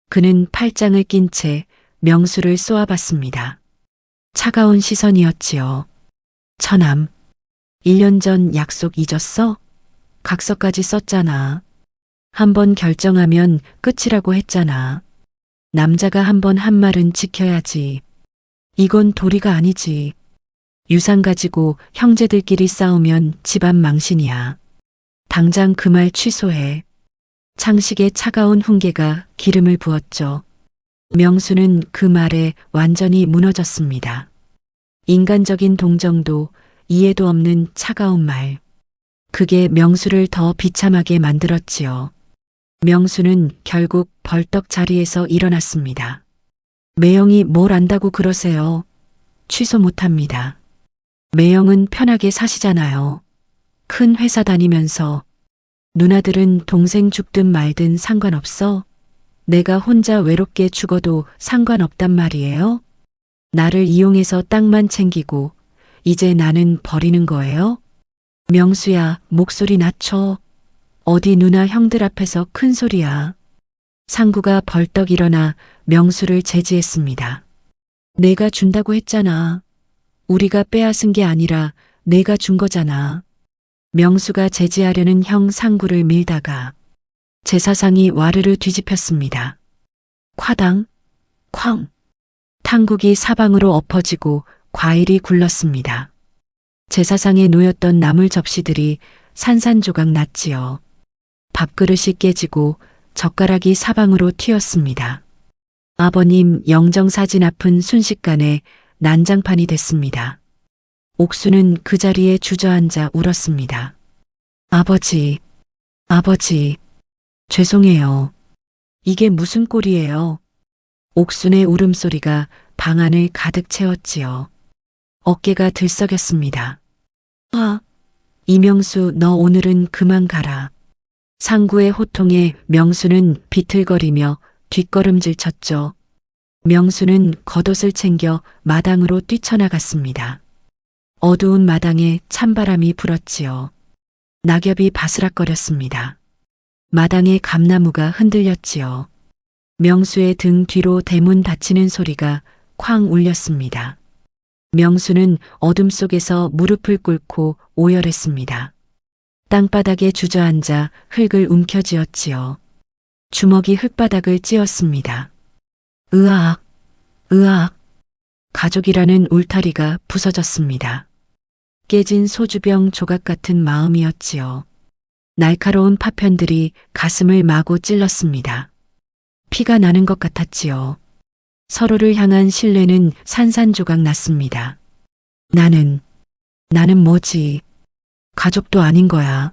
그는 팔짱을 낀 채 명수를 쏘아봤습니다. 차가운 시선이었지요. 처남, 1년 전 약속 잊었어? 각서까지 썼잖아. 한번 결정하면 끝이라고 했잖아. 남자가 한번 한 말은 지켜야지. 이건 도리가 아니지. 유산 가지고 형제들끼리 싸우면 집안 망신이야. 당장 그 말 취소해. 창식의 차가운 훈계가 기름을 부었죠. 명수는 그 말에 완전히 무너졌습니다. 인간적인 동정도 이해도 없는 차가운 말. 그게 명수를 더 비참하게 만들었지요. 명수는 결국 벌떡 자리에서 일어났습니다. 매형이 뭘 안다고 그러세요? 취소 못합니다. 매형은 편하게 사시잖아요. 큰 회사 다니면서. 누나들은 동생 죽든 말든 상관없어? 내가 혼자 외롭게 죽어도 상관없단 말이에요? 나를 이용해서 땅만 챙기고 이제 나는 버리는 거예요? 명수야, 목소리 낮춰. 어디 누나 형들 앞에서 큰 소리야. 상구가 벌떡 일어나 명수를 제지했습니다. 내가 준다고 했잖아. 우리가 빼앗은 게 아니라 내가 준 거잖아. 명수가 제지하려는 형 상구를 밀다가 제사상이 와르르 뒤집혔습니다. 콰당, 쾅. 탕국이 사방으로 엎어지고 과일이 굴렀습니다. 제사상에 놓였던 나물 접시들이 산산조각 났지요. 밥그릇이 깨지고 젓가락이 사방으로 튀었습니다. 아버님 영정사진 앞은 순식간에 난장판이 됐습니다. 옥수는 그 자리에 주저앉아 울었습니다. 아버지, 아버지, 죄송해요. 이게 무슨 꼴이에요? 옥순의 울음소리가 방 안을 가득 채웠지요. 어깨가 들썩였습니다. 아, 이명수 너 오늘은 그만 가라. 상구의 호통에 명수는 비틀거리며 뒷걸음질 쳤죠. 명수는 겉옷을 챙겨 마당으로 뛰쳐나갔습니다. 어두운 마당에 찬바람이 불었지요. 낙엽이 바스락거렸습니다. 마당의 감나무가 흔들렸지요. 명수의 등 뒤로 대문 닫히는 소리가 쾅 울렸습니다. 명수는 어둠 속에서 무릎을 꿇고 오열했습니다. 땅바닥에 주저앉아 흙을 움켜쥐었지요. 주먹이 흙바닥을 찧었습니다. 으악, 으악. 가족이라는 울타리가 부서졌습니다. 깨진 소주병 조각 같은 마음이었지요. 날카로운 파편들이 가슴을 마구 찔렀습니다. 피가 나는 것 같았지요. 서로를 향한 신뢰는 산산조각 났습니다. 나는 뭐지? 가족도 아닌 거야.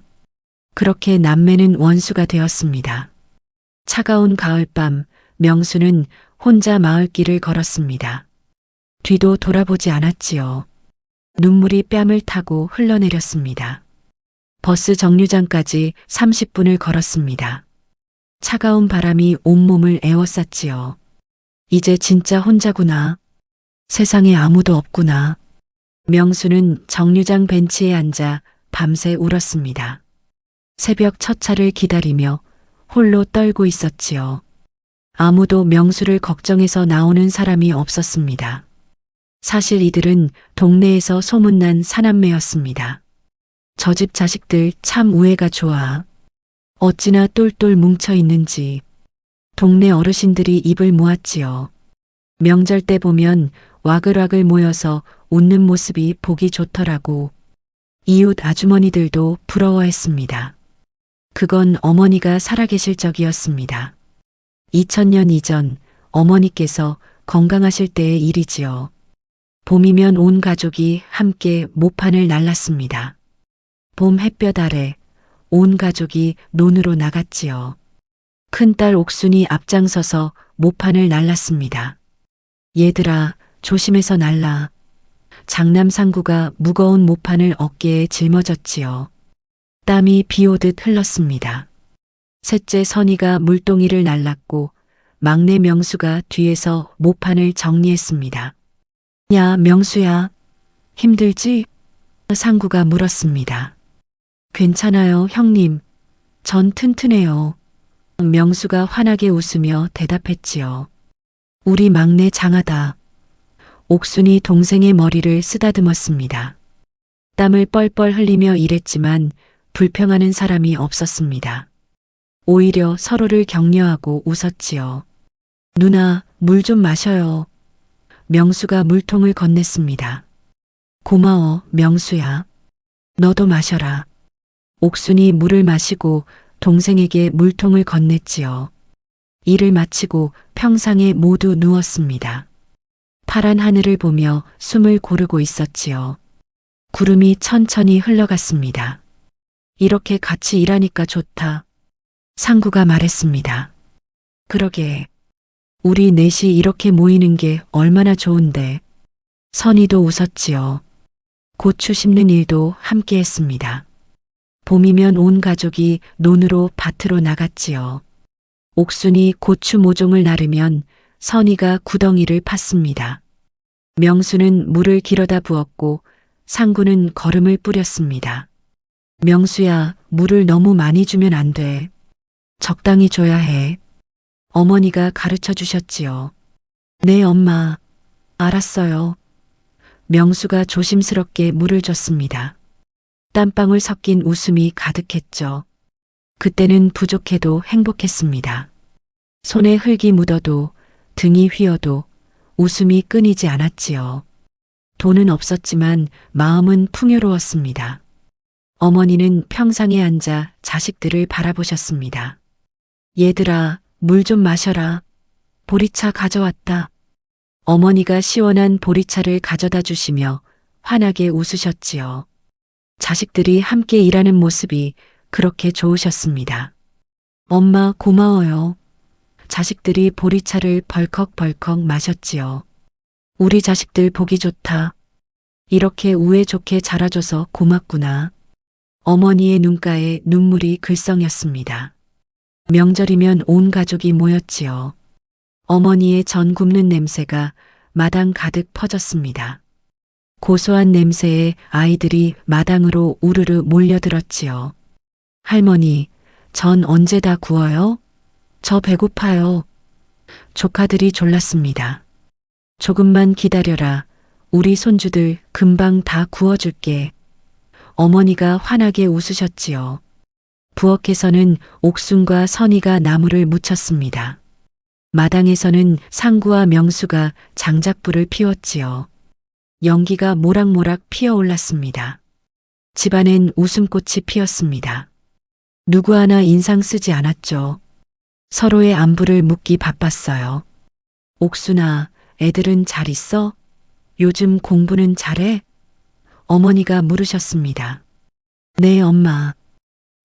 그렇게 남매는 원수가 되었습니다. 차가운 가을밤, 명수는 혼자 마을길을 걸었습니다. 뒤도 돌아보지 않았지요. 눈물이 뺨을 타고 흘러내렸습니다. 버스 정류장까지 30분을 걸었습니다. 차가운 바람이 온몸을 에워쌌지요. 이제 진짜 혼자구나. 세상에 아무도 없구나. 명수는 정류장 벤치에 앉아 밤새 울었습니다. 새벽 첫 차를 기다리며 홀로 떨고 있었지요. 아무도 명수를 걱정해서 나오는 사람이 없었습니다. 사실 이들은 동네에서 소문난 사남매였습니다. 저 집 자식들 참 우애가 좋아. 어찌나 똘똘 뭉쳐 있는지. 동네 어르신들이 입을 모았지요. 명절 때 보면 와글와글 모여서 웃는 모습이 보기 좋더라고. 이웃 아주머니들도 부러워했습니다. 그건 어머니가 살아계실 적이었습니다. 2000년 이전 어머니께서 건강하실 때의 일이지요. 봄이면 온 가족이 함께 모판을 날랐습니다. 봄 햇볕 아래 온 가족이 논으로 나갔지요. 큰딸 옥순이 앞장서서 모판을 날랐습니다. 얘들아, 조심해서 날라. 장남 상구가 무거운 모판을 어깨에 짊어졌지요. 땀이 비 오듯 흘렀습니다. 셋째 선이가 물동이를 날랐고 막내 명수가 뒤에서 모판을 정리했습니다. 야, 명수야. 힘들지? 상구가 물었습니다. 괜찮아요, 형님. 전 튼튼해요. 명수가 환하게 웃으며 대답했지요. 우리 막내 장하다. 옥순이 동생의 머리를 쓰다듬었습니다. 땀을 뻘뻘 흘리며 일했지만 불평하는 사람이 없었습니다. 오히려 서로를 격려하고 웃었지요. 누나, 물 좀 마셔요. 명수가 물통을 건넸습니다. 고마워, 명수야. 너도 마셔라. 옥순이 물을 마시고 동생에게 물통을 건넸지요. 일을 마치고 평상에 모두 누웠습니다. 파란 하늘을 보며 숨을 고르고 있었지요. 구름이 천천히 흘러갔습니다. 이렇게 같이 일하니까 좋다. 상구가 말했습니다. 그러게. 우리 넷이 이렇게 모이는 게 얼마나 좋은데. 선이도 웃었지요. 고추 심는 일도 함께 했습니다. 봄이면 온 가족이 논으로 밭으로 나갔지요. 옥순이 고추 모종을 나르면 선이가 구덩이를 팠습니다. 명수는 물을 길어다 부었고 상구는 거름을 뿌렸습니다. 명수야, 물을 너무 많이 주면 안 돼. 적당히 줘야 해. 어머니가 가르쳐 주셨지요. 네, 엄마. 알았어요. 명수가 조심스럽게 물을 줬습니다. 땀방울 섞인 웃음이 가득했죠. 그때는 부족해도 행복했습니다. 손에 흙이 묻어도 등이 휘어도 웃음이 끊이지 않았지요. 돈은 없었지만 마음은 풍요로웠습니다. 어머니는 평상에 앉아 자식들을 바라보셨습니다. 얘들아, 물 좀 마셔라. 보리차 가져왔다. 어머니가 시원한 보리차를 가져다 주시며 환하게 웃으셨지요. 자식들이 함께 일하는 모습이 그렇게 좋으셨습니다. 엄마 고마워요. 자식들이 보리차를 벌컥벌컥 마셨지요. 우리 자식들 보기 좋다. 이렇게 우애 좋게 자라줘서 고맙구나. 어머니의 눈가에 눈물이 글썽였습니다. 명절이면 온 가족이 모였지요. 어머니의 전 굽는 냄새가 마당 가득 퍼졌습니다. 고소한 냄새에 아이들이 마당으로 우르르 몰려들었지요. 할머니, 전 언제 다 구워요? 저 배고파요. 조카들이 졸랐습니다. 조금만 기다려라. 우리 손주들 금방 다 구워줄게. 어머니가 환하게 웃으셨지요. 부엌에서는 옥순과 선이가 나무를 묻혔습니다. 마당에서는 상구와 명수가 장작불을 피웠지요. 연기가 모락모락 피어올랐습니다. 집안엔 웃음꽃이 피었습니다. 누구 하나 인상 쓰지 않았죠. 서로의 안부를 묻기 바빴어요. 옥순아, 애들은 잘 있어? 요즘 공부는 잘해? 어머니가 물으셨습니다. 네, 엄마.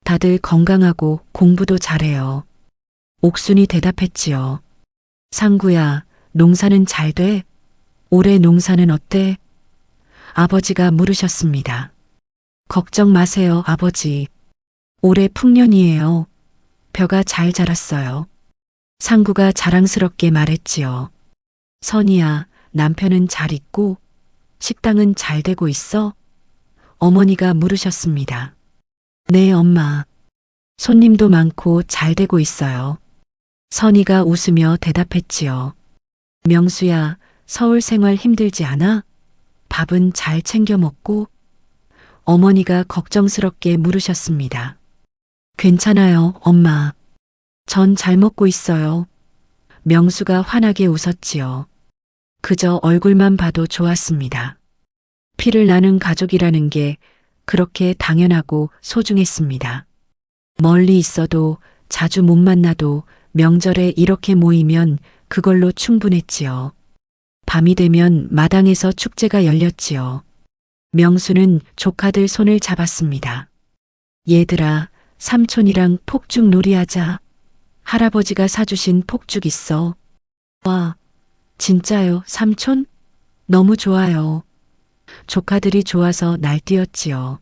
다들 건강하고 공부도 잘해요. 옥순이 대답했지요. 상구야, 농사는 잘 돼? 올해 농사는 어때? 아버지가 물으셨습니다. 걱정 마세요, 아버지. 올해 풍년이에요. 벼가 잘 자랐어요. 상구가 자랑스럽게 말했지요. 선이야, 남편은 잘 있고 식당은 잘 되고 있어? 어머니가 물으셨습니다. 네, 엄마. 손님도 많고 잘 되고 있어요. 선이가 웃으며 대답했지요. 명수야, 서울 생활 힘들지 않아? 밥은 잘 챙겨 먹고? 어머니가 걱정스럽게 물으셨습니다. 괜찮아요, 엄마. 전 잘 먹고 있어요. 명수가 환하게 웃었지요. 그저 얼굴만 봐도 좋았습니다. 피를 나눈 가족이라는 게 그렇게 당연하고 소중했습니다. 멀리 있어도 자주 못 만나도 명절에 이렇게 모이면 그걸로 충분했지요. 밤이 되면 마당에서 축제가 열렸지요. 명수는 조카들 손을 잡았습니다. 얘들아, 삼촌이랑 폭죽 놀이하자. 할아버지가 사주신 폭죽 있어. 와, 진짜요, 삼촌? 너무 좋아요. 조카들이 좋아서 날뛰었지요.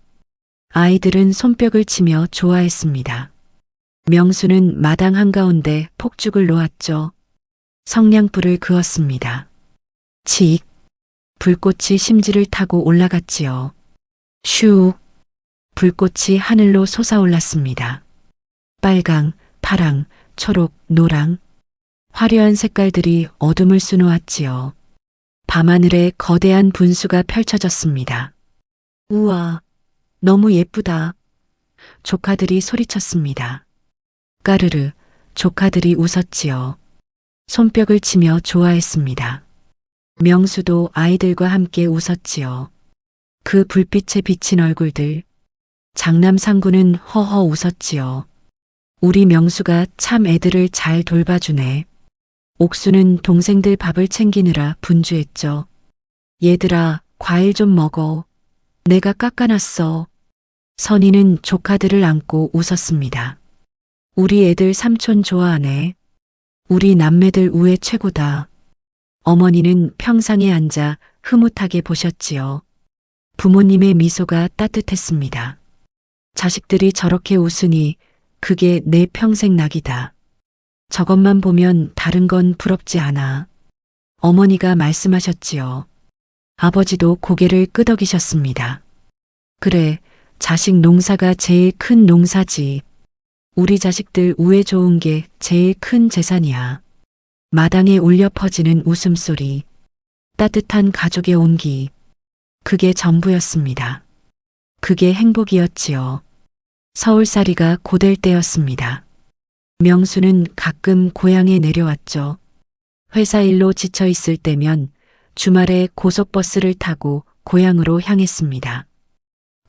아이들은 손뼉을 치며 좋아했습니다. 명수는 마당 한가운데 폭죽을 놓았죠. 성냥불을 그었습니다. 칙! 불꽃이 심지를 타고 올라갔지요. 슉! 불꽃이 하늘로 솟아올랐습니다. 빨강, 파랑, 초록, 노랑. 화려한 색깔들이 어둠을 수놓았지요. 밤하늘에 거대한 분수가 펼쳐졌습니다. 우와, 너무 예쁘다. 조카들이 소리쳤습니다. 까르르, 조카들이 웃었지요. 손뼉을 치며 좋아했습니다. 명수도 아이들과 함께 웃었지요. 그 불빛에 비친 얼굴들. 장남상구는 허허 웃었지요. 우리 명수가 참 애들을 잘 돌봐주네. 옥수는 동생들 밥을 챙기느라 분주했죠. 얘들아, 과일 좀 먹어. 내가 깎아놨어. 선이는 조카들을 안고 웃었습니다. 우리 애들 삼촌 좋아하네. 우리 남매들 우애 최고다. 어머니는 평상에 앉아 흐뭇하게 보셨지요. 부모님의 미소가 따뜻했습니다. 자식들이 저렇게 웃으니 그게 내 평생 낙이다. 저것만 보면 다른 건 부럽지 않아. 어머니가 말씀하셨지요. 아버지도 고개를 끄덕이셨습니다. 그래, 자식 농사가 제일 큰 농사지. 우리 자식들 우애 좋은 게 제일 큰 재산이야. 마당에 울려 퍼지는 웃음소리. 따뜻한 가족의 온기. 그게 전부였습니다. 그게 행복이었지요. 서울살이가 고될 때였습니다. 명수는 가끔 고향에 내려왔죠. 회사 일로 지쳐 있을 때면 주말에 고속버스를 타고 고향으로 향했습니다.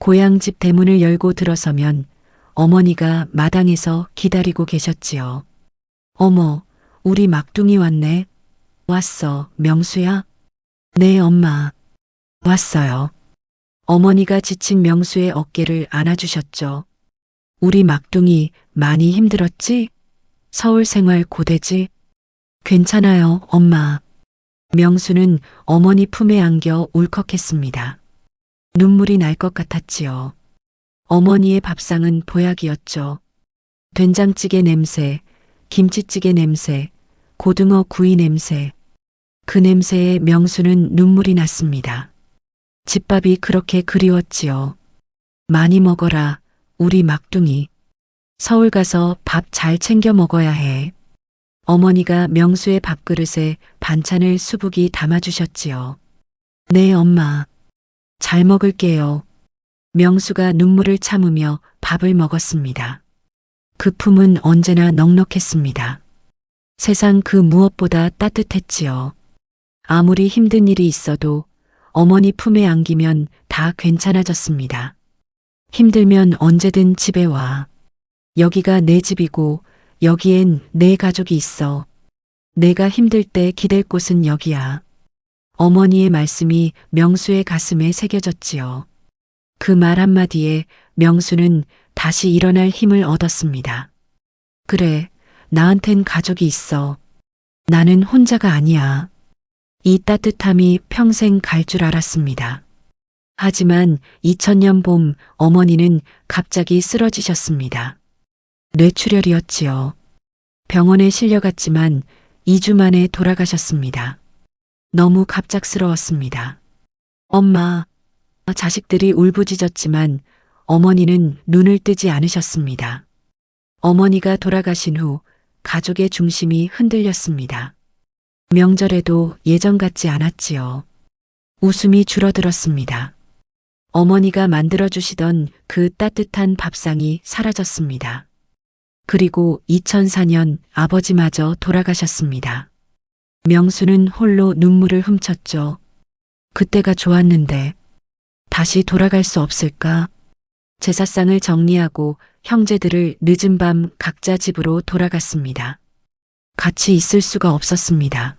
고향집 대문을 열고 들어서면 어머니가 마당에서 기다리고 계셨지요. 어머, 우리 막둥이 왔네. 왔어, 명수야? 네, 엄마. 왔어요. 어머니가 지친 명수의 어깨를 안아주셨죠. 우리 막둥이 많이 힘들었지? 서울 생활 고되지? 괜찮아요, 엄마. 명수는 어머니 품에 안겨 울컥했습니다. 눈물이 날 것 같았지요. 어머니의 밥상은 보약이었죠. 된장찌개 냄새, 김치찌개 냄새, 고등어 구이 냄새. 그 냄새에 명수는 눈물이 났습니다. 집밥이 그렇게 그리웠지요. 많이 먹어라, 우리 막둥이. 서울 가서 밥 잘 챙겨 먹어야 해. 어머니가 명수의 밥그릇에 반찬을 수북이 담아주셨지요. 네, 엄마. 잘 먹을게요. 명수가 눈물을 참으며 밥을 먹었습니다. 그 품은 언제나 넉넉했습니다. 세상 그 무엇보다 따뜻했지요. 아무리 힘든 일이 있어도 어머니 품에 안기면 다 괜찮아졌습니다. 힘들면 언제든 집에 와. 여기가 내 집이고 여기엔 내 가족이 있어. 내가 힘들 때 기댈 곳은 여기야. 어머니의 말씀이 명수의 가슴에 새겨졌지요. 그 말 한마디에 명수는 다시 일어날 힘을 얻었습니다. 그래, 나한텐 가족이 있어. 나는 혼자가 아니야. 이 따뜻함이 평생 갈 줄 알았습니다. 하지만 2000년 봄 어머니는 갑자기 쓰러지셨습니다. 뇌출혈이었지요. 병원에 실려갔지만 2주 만에 돌아가셨습니다. 너무 갑작스러웠습니다. 엄마, 자식들이 울부짖었지만 어머니는 눈을 뜨지 않으셨습니다. 어머니가 돌아가신 후 가족의 중심이 흔들렸습니다. 명절에도 예전 같지 않았지요. 웃음이 줄어들었습니다. 어머니가 만들어주시던 그 따뜻한 밥상이 사라졌습니다. 그리고 2004년 아버지마저 돌아가셨습니다. 명수는 홀로 눈물을 훔쳤죠. 그때가 좋았는데 다시 돌아갈 수 없을까? 제사상을 정리하고 형제들을 늦은 밤 각자 집으로 돌아갔습니다. 같이 있을 수가 없었습니다.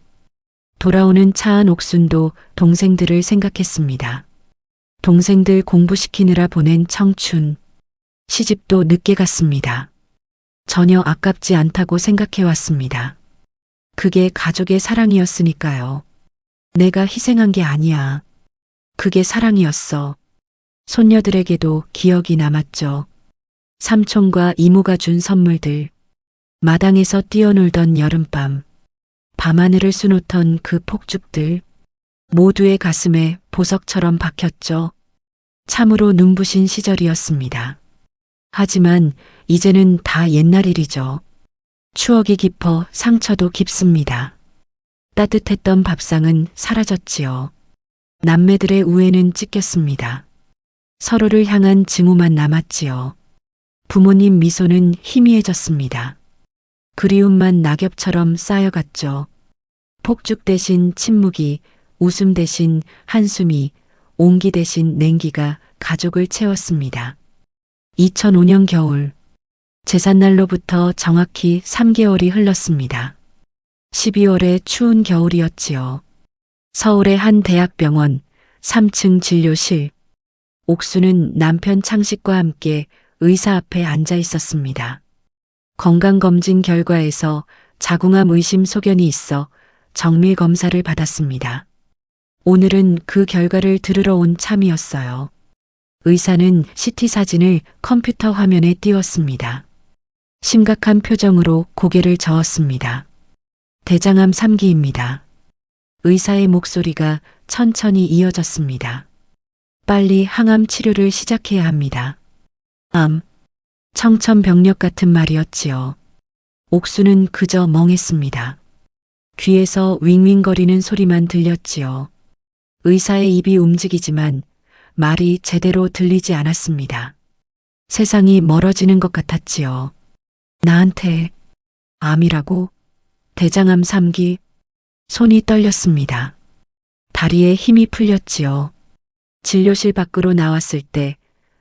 돌아오는 차안 옥순도 동생들을 생각했습니다. 동생들 공부시키느라 보낸 청춘, 시집도 늦게 갔습니다. 전혀 아깝지 않다고 생각해왔습니다. 그게 가족의 사랑이었으니까요. 내가 희생한 게 아니야. 그게 사랑이었어. 손녀들에게도 기억이 남았죠. 삼촌과 이모가 준 선물들, 마당에서 뛰어놀던 여름밤, 밤하늘을 수놓던 그 폭죽들, 모두의 가슴에 보석처럼 박혔죠. 참으로 눈부신 시절이었습니다. 하지만 이제는 다 옛날 일이죠. 추억이 깊어 상처도 깊습니다. 따뜻했던 밥상은 사라졌지요. 남매들의 우애는 찢겼습니다. 서로를 향한 증오만 남았지요. 부모님 미소는 희미해졌습니다. 그리움만 낙엽처럼 쌓여갔죠. 폭죽 대신 침묵이, 웃음 대신 한숨이, 온기 대신 냉기가 가족을 채웠습니다. 2005년 겨울, 제삿날로부터 정확히 3개월이 흘렀습니다. 12월의 추운 겨울이었지요. 서울의 한 대학병원 3층 진료실. 옥수는 남편 창식과 함께 의사 앞에 앉아 있었습니다. 건강검진 결과에서 자궁암 의심 소견이 있어 정밀 검사를 받았습니다. 오늘은 그 결과를 들으러 온 참이었어요. 의사는 CT 사진을 컴퓨터 화면에 띄웠습니다. 심각한 표정으로 고개를 저었습니다. 대장암 3기입니다. 의사의 목소리가 천천히 이어졌습니다. 빨리 항암 치료를 시작해야 합니다. 암, 청천벽력 같은 말이었지요. 옥수는 그저 멍했습니다. 귀에서 윙윙거리는 소리만 들렸지요. 의사의 입이 움직이지만 말이 제대로 들리지 않았습니다. 세상이 멀어지는 것 같았지요. 나한테 암이라고? 대장암 3기? 손이 떨렸습니다. 다리에 힘이 풀렸지요. 진료실 밖으로 나왔을 때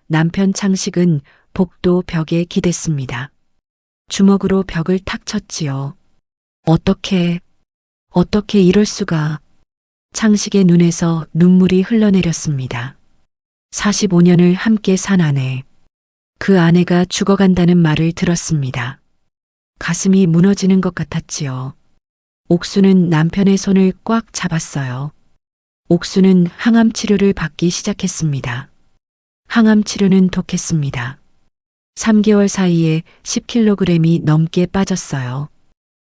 남편 창식은 복도 벽에 기댔습니다. 주먹으로 벽을 탁 쳤지요. 어떻게 이럴 수가. 창식의 눈에서 눈물이 흘러내렸습니다. 45년을 함께 산 아내. 그 아내가 죽어간다는 말을 들었습니다. 가슴이 무너지는 것 같았지요. 옥수는 남편의 손을 꽉 잡았어요. 옥수는 항암 치료를 받기 시작했습니다. 항암 치료는 독했습니다. 3개월 사이에 10kg이 넘게 빠졌어요.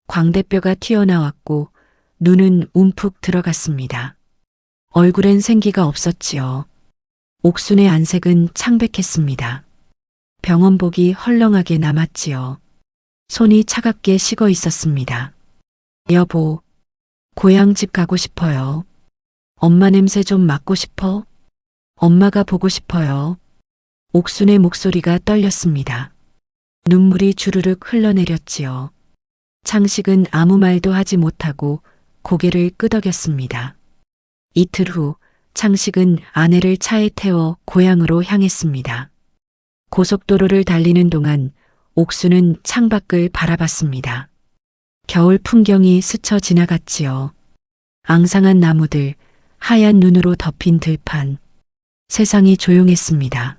광대뼈가 튀어나왔고 눈은 움푹 들어갔습니다. 얼굴엔 생기가 없었지요. 옥순의 안색은 창백했습니다. 병원복이 헐렁하게 남았지요. 손이 차갑게 식어 있었습니다. 여보, 고향집 가고 싶어요. 엄마 냄새 좀 맡고 싶어? 엄마가 보고 싶어요. 옥순의 목소리가 떨렸습니다. 눈물이 주르륵 흘러내렸지요. 창식은 아무 말도 하지 못하고 고개를 끄덕였습니다. 이틀 후 창식은 아내를 차에 태워 고향으로 향했습니다. 고속도로를 달리는 동안 옥수는 창밖을 바라봤습니다. 겨울 풍경이 스쳐 지나갔지요. 앙상한 나무들, 하얀 눈으로 덮인 들판. 세상이 조용했습니다.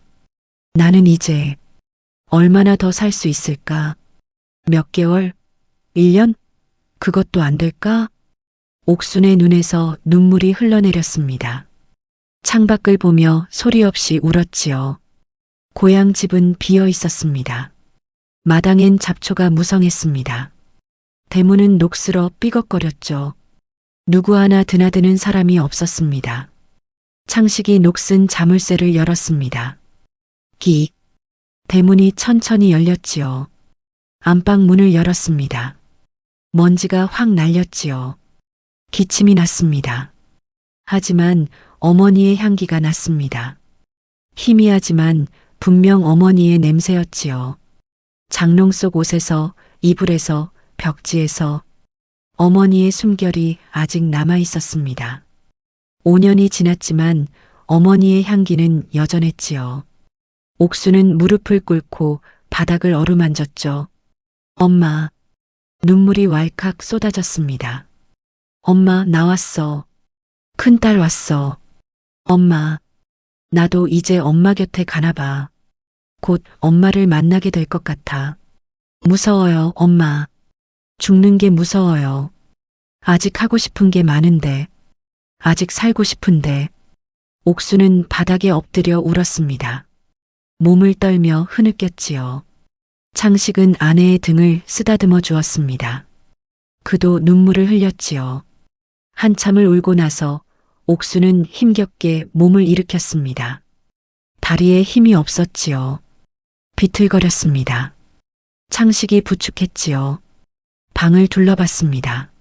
나는 이제 얼마나 더 살 수 있을까? 몇 개월? 1년? 그것도 안 될까? 옥순의 눈에서 눈물이 흘러내렸습니다. 창밖을 보며 소리 없이 울었지요. 고향 집은 비어 있었습니다. 마당엔 잡초가 무성했습니다. 대문은 녹슬어 삐걱거렸죠. 누구 하나 드나드는 사람이 없었습니다. 창식이 녹슨 자물쇠를 열었습니다. 끽. 대문이 천천히 열렸지요. 안방 문을 열었습니다. 먼지가 확 날렸지요. 기침이 났습니다. 하지만 어머니의 향기가 났습니다. 희미하지만 분명 어머니의 냄새였지요. 장롱 속 옷에서, 이불에서, 벽지에서 어머니의 숨결이 아직 남아 있었습니다. 5년이 지났지만 어머니의 향기는 여전했지요. 옥수는 무릎을 꿇고 바닥을 어루만졌죠. 엄마. 눈물이 왈칵 쏟아졌습니다. 엄마, 나왔어. 큰딸 왔어. 엄마. 나도 이제 엄마 곁에 가나 봐. 곧 엄마를 만나게 될 것 같아. 무서워요, 엄마. 죽는 게 무서워요. 아직 하고 싶은 게 많은데. 아직 살고 싶은데. 옥수는 바닥에 엎드려 울었습니다. 몸을 떨며 흐느꼈지요. 창식은 아내의 등을 쓰다듬어 주었습니다. 그도 눈물을 흘렸지요. 한참을 울고 나서 옥수는 힘겹게 몸을 일으켰습니다. 다리에 힘이 없었지요. 비틀거렸습니다. 창식이 부축했지요. 방을 둘러봤습니다.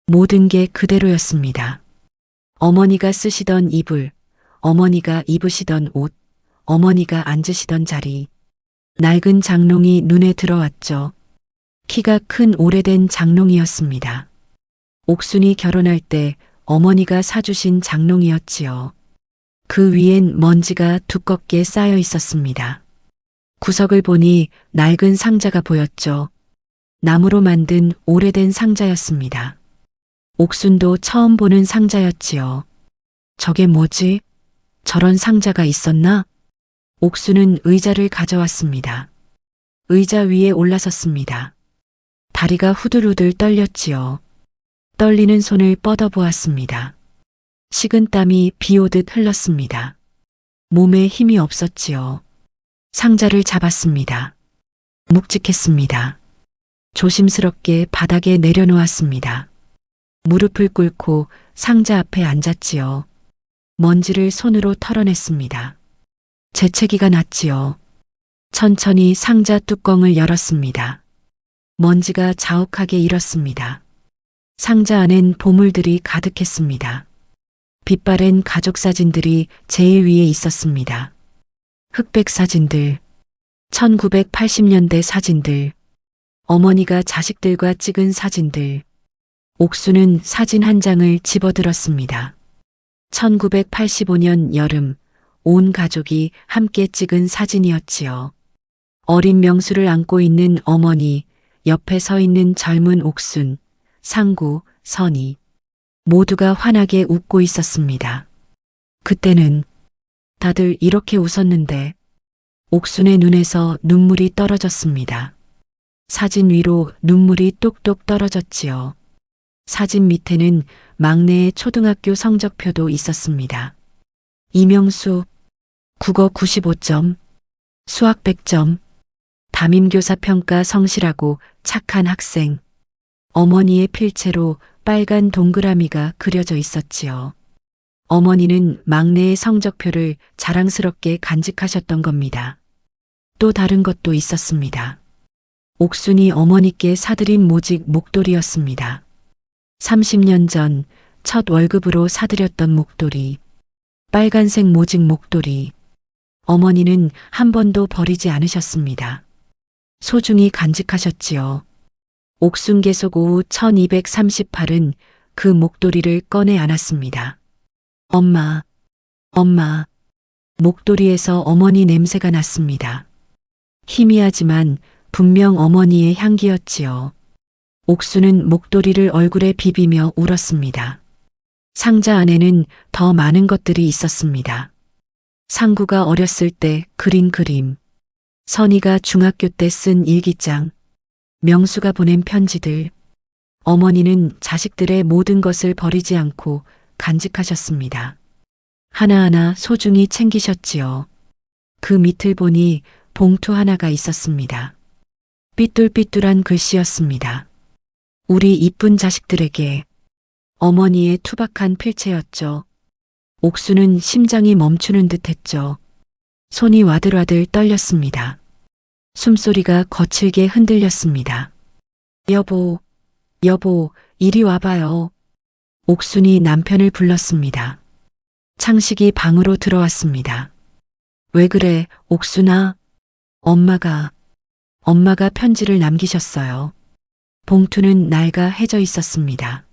모든 게 그대로였습니다. 어머니가 쓰시던 이불, 어머니가 입으시던 옷, 어머니가 앉으시던 자리. 낡은 장롱이 눈에 들어왔죠. 키가 큰 오래된 장롱이었습니다. 옥순이 결혼할 때 어머니가 사주신 장롱이었지요. 그 위엔 먼지가 두껍게 쌓여 있었습니다. 구석을 보니 낡은 상자가 보였죠. 나무로 만든 오래된 상자였습니다. 옥순도 처음 보는 상자였지요. 저게 뭐지? 저런 상자가 있었나? 옥순은 의자를 가져왔습니다. 의자 위에 올라섰습니다. 다리가 후들후들 떨렸지요. 떨리는 손을 뻗어보았습니다. 식은땀이 비 오듯 흘렀습니다. 몸에 힘이 없었지요. 상자를 잡았습니다. 묵직했습니다. 조심스럽게 바닥에 내려놓았습니다. 무릎을 꿇고 상자 앞에 앉았지요. 먼지를 손으로 털어냈습니다. 재채기가 났지요. 천천히 상자 뚜껑을 열었습니다. 먼지가 자욱하게 일었습니다. 상자 안엔 보물들이 가득했습니다. 빛바랜 가족 사진들이 제일 위에 있었습니다. 흑백 사진들, 1980년대 사진들, 어머니가 자식들과 찍은 사진들. 옥수는 사진 한 장을 집어들었습니다. 1985년 여름, 온 가족이 함께 찍은 사진이었지요. 어린 명수를 안고 있는 어머니, 옆에 서 있는 젊은 옥순, 상구, 선희. 모두가 환하게 웃고 있었습니다. 그때는 다들 이렇게 웃었는데 옥순의 눈에서 눈물이 떨어졌습니다. 사진 위로 눈물이 뚝뚝 떨어졌지요. 사진 밑에는 막내의 초등학교 성적표도 있었습니다. 이명수, 국어 95점, 수학 100점, 담임교사 평가 성실하고 착한 학생. 어머니의 필체로 빨간 동그라미가 그려져 있었지요. 어머니는 막내의 성적표를 자랑스럽게 간직하셨던 겁니다. 또 다른 것도 있었습니다. 옥순이 어머니께 사드린 모직 목도리였습니다. 30년 전 첫 월급으로 사드렸던 목도리. 빨간색 모직 목도리. 어머니는 한 번도 버리지 않으셨습니다. 소중히 간직하셨지요. 옥순 계속 오후 1238은 그 목도리를 꺼내 안았습니다. 엄마, 엄마. 목도리에서 어머니 냄새가 났습니다. 희미하지만 분명 어머니의 향기였지요. 옥수는 목도리를 얼굴에 비비며 울었습니다. 상자 안에는 더 많은 것들이 있었습니다. 상구가 어렸을 때 그린 그림, 선희가 중학교 때 쓴 일기장, 명수가 보낸 편지들. 어머니는 자식들의 모든 것을 버리지 않고 간직하셨습니다. 하나하나 소중히 챙기셨지요. 그 밑을 보니 봉투 하나가 있었습니다. 삐뚤삐뚤한 글씨였습니다. 우리 이쁜 자식들에게. 어머니의 투박한 필체였죠. 옥수는 심장이 멈추는 듯 했죠. 손이 와들와들 떨렸습니다. 숨소리가 거칠게 흔들렸습니다. 여보, 여보, 이리 와봐요. 옥순이 남편을 불렀습니다. 창식이 방으로 들어왔습니다. 왜 그래, 옥순아? 엄마가 편지를 남기셨어요. 봉투는 낡아 해져 있었습니다.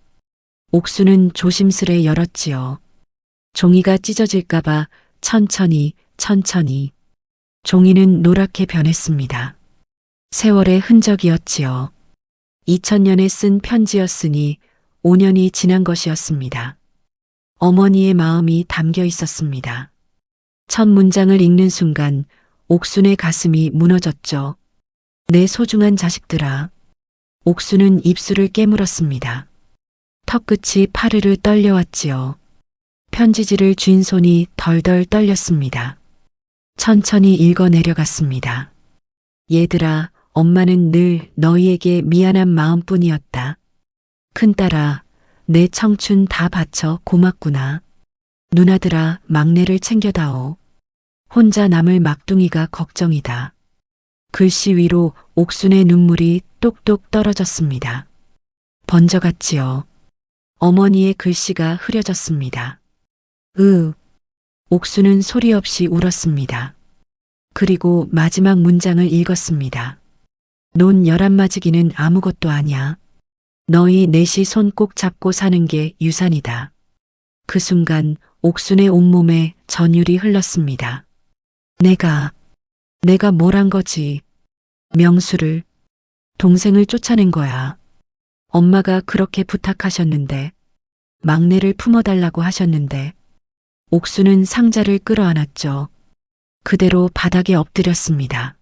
옥수는 조심스레 열었지요. 종이가 찢어질까봐 천천히. 종이는 노랗게 변했습니다. 세월의 흔적이었지요. 2000년에 쓴 편지였으니 5년이 지난 것이었습니다. 어머니의 마음이 담겨 있었습니다. 첫 문장을 읽는 순간 옥순의 가슴이 무너졌죠. 내 소중한 자식들아. 옥순은 입술을 깨물었습니다. 턱끝이 파르르 떨려왔지요. 편지지를 쥔 손이 덜덜 떨렸습니다. 천천히 읽어 내려갔습니다. 얘들아, 엄마는 늘 너희에게 미안한 마음뿐이었다. 큰딸아, 내 청춘 다 바쳐 고맙구나. 누나들아, 막내를 챙겨다오. 혼자 남을 막둥이가 걱정이다. 글씨 위로 옥순의 눈물이 똑똑 떨어졌습니다. 번져갔지요. 어머니의 글씨가 흐려졌습니다. 옥순은 소리 없이 울었습니다. 그리고 마지막 문장을 읽었습니다. 논 11마지기는 아무것도 아냐. 너희 넷이 손 꼭 잡고 사는 게 유산이다. 그 순간 옥순의 온몸에 전율이 흘렀습니다. 내가 뭘 한 거지. 명수를, 동생을 쫓아낸 거야. 엄마가 그렇게 부탁하셨는데, 막내를 품어달라고 하셨는데. 옥수는 상자를 끌어안았죠. 그대로 바닥에 엎드렸습니다.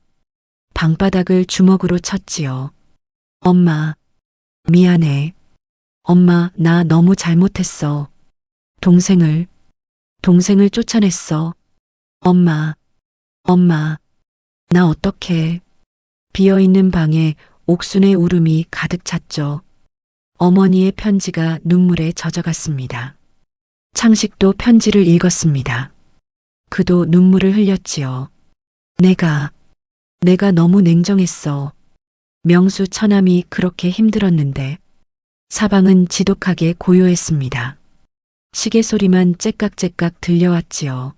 방바닥을 주먹으로 쳤지요. 엄마, 미안해. 엄마, 나 너무 잘못했어. 동생을 쫓아냈어. 엄마, 나 어떡해. 비어있는 방에 옥순의 울음이 가득 찼죠. 어머니의 편지가 눈물에 젖어갔습니다. 창식도 편지를 읽었습니다. 그도 눈물을 흘렸지요. 내가 너무 냉정했어. 명수 처남이 그렇게 힘들었는데. 사방은 지독하게 고요했습니다. 시계 소리만 째깍째깍 들려왔지요.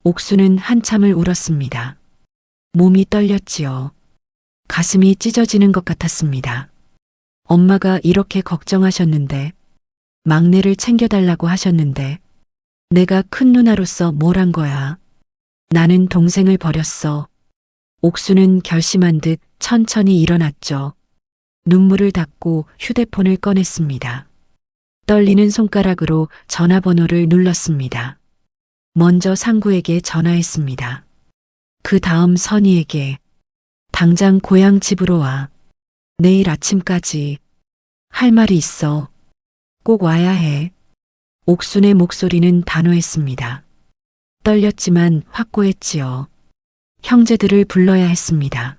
옥수는 한참을 울었습니다. 몸이 떨렸지요. 가슴이 찢어지는 것 같았습니다. 엄마가 이렇게 걱정하셨는데, 막내를 챙겨달라고 하셨는데, 내가 큰 누나로서 뭘 한 거야. 나는 동생을 버렸어. 옥수는 결심한 듯 천천히 일어났죠. 눈물을 닦고 휴대폰을 꺼냈습니다. 떨리는 손가락으로 전화번호를 눌렀습니다. 먼저 상구에게 전화했습니다. 그 다음 선희에게 당장 고향 집으로 와. 내일 아침까지 할 말이 있어. 꼭 와야 해. 옥순의 목소리는 단호했습니다. 떨렸지만 확고했지요. 형제들을 불러야 했습니다.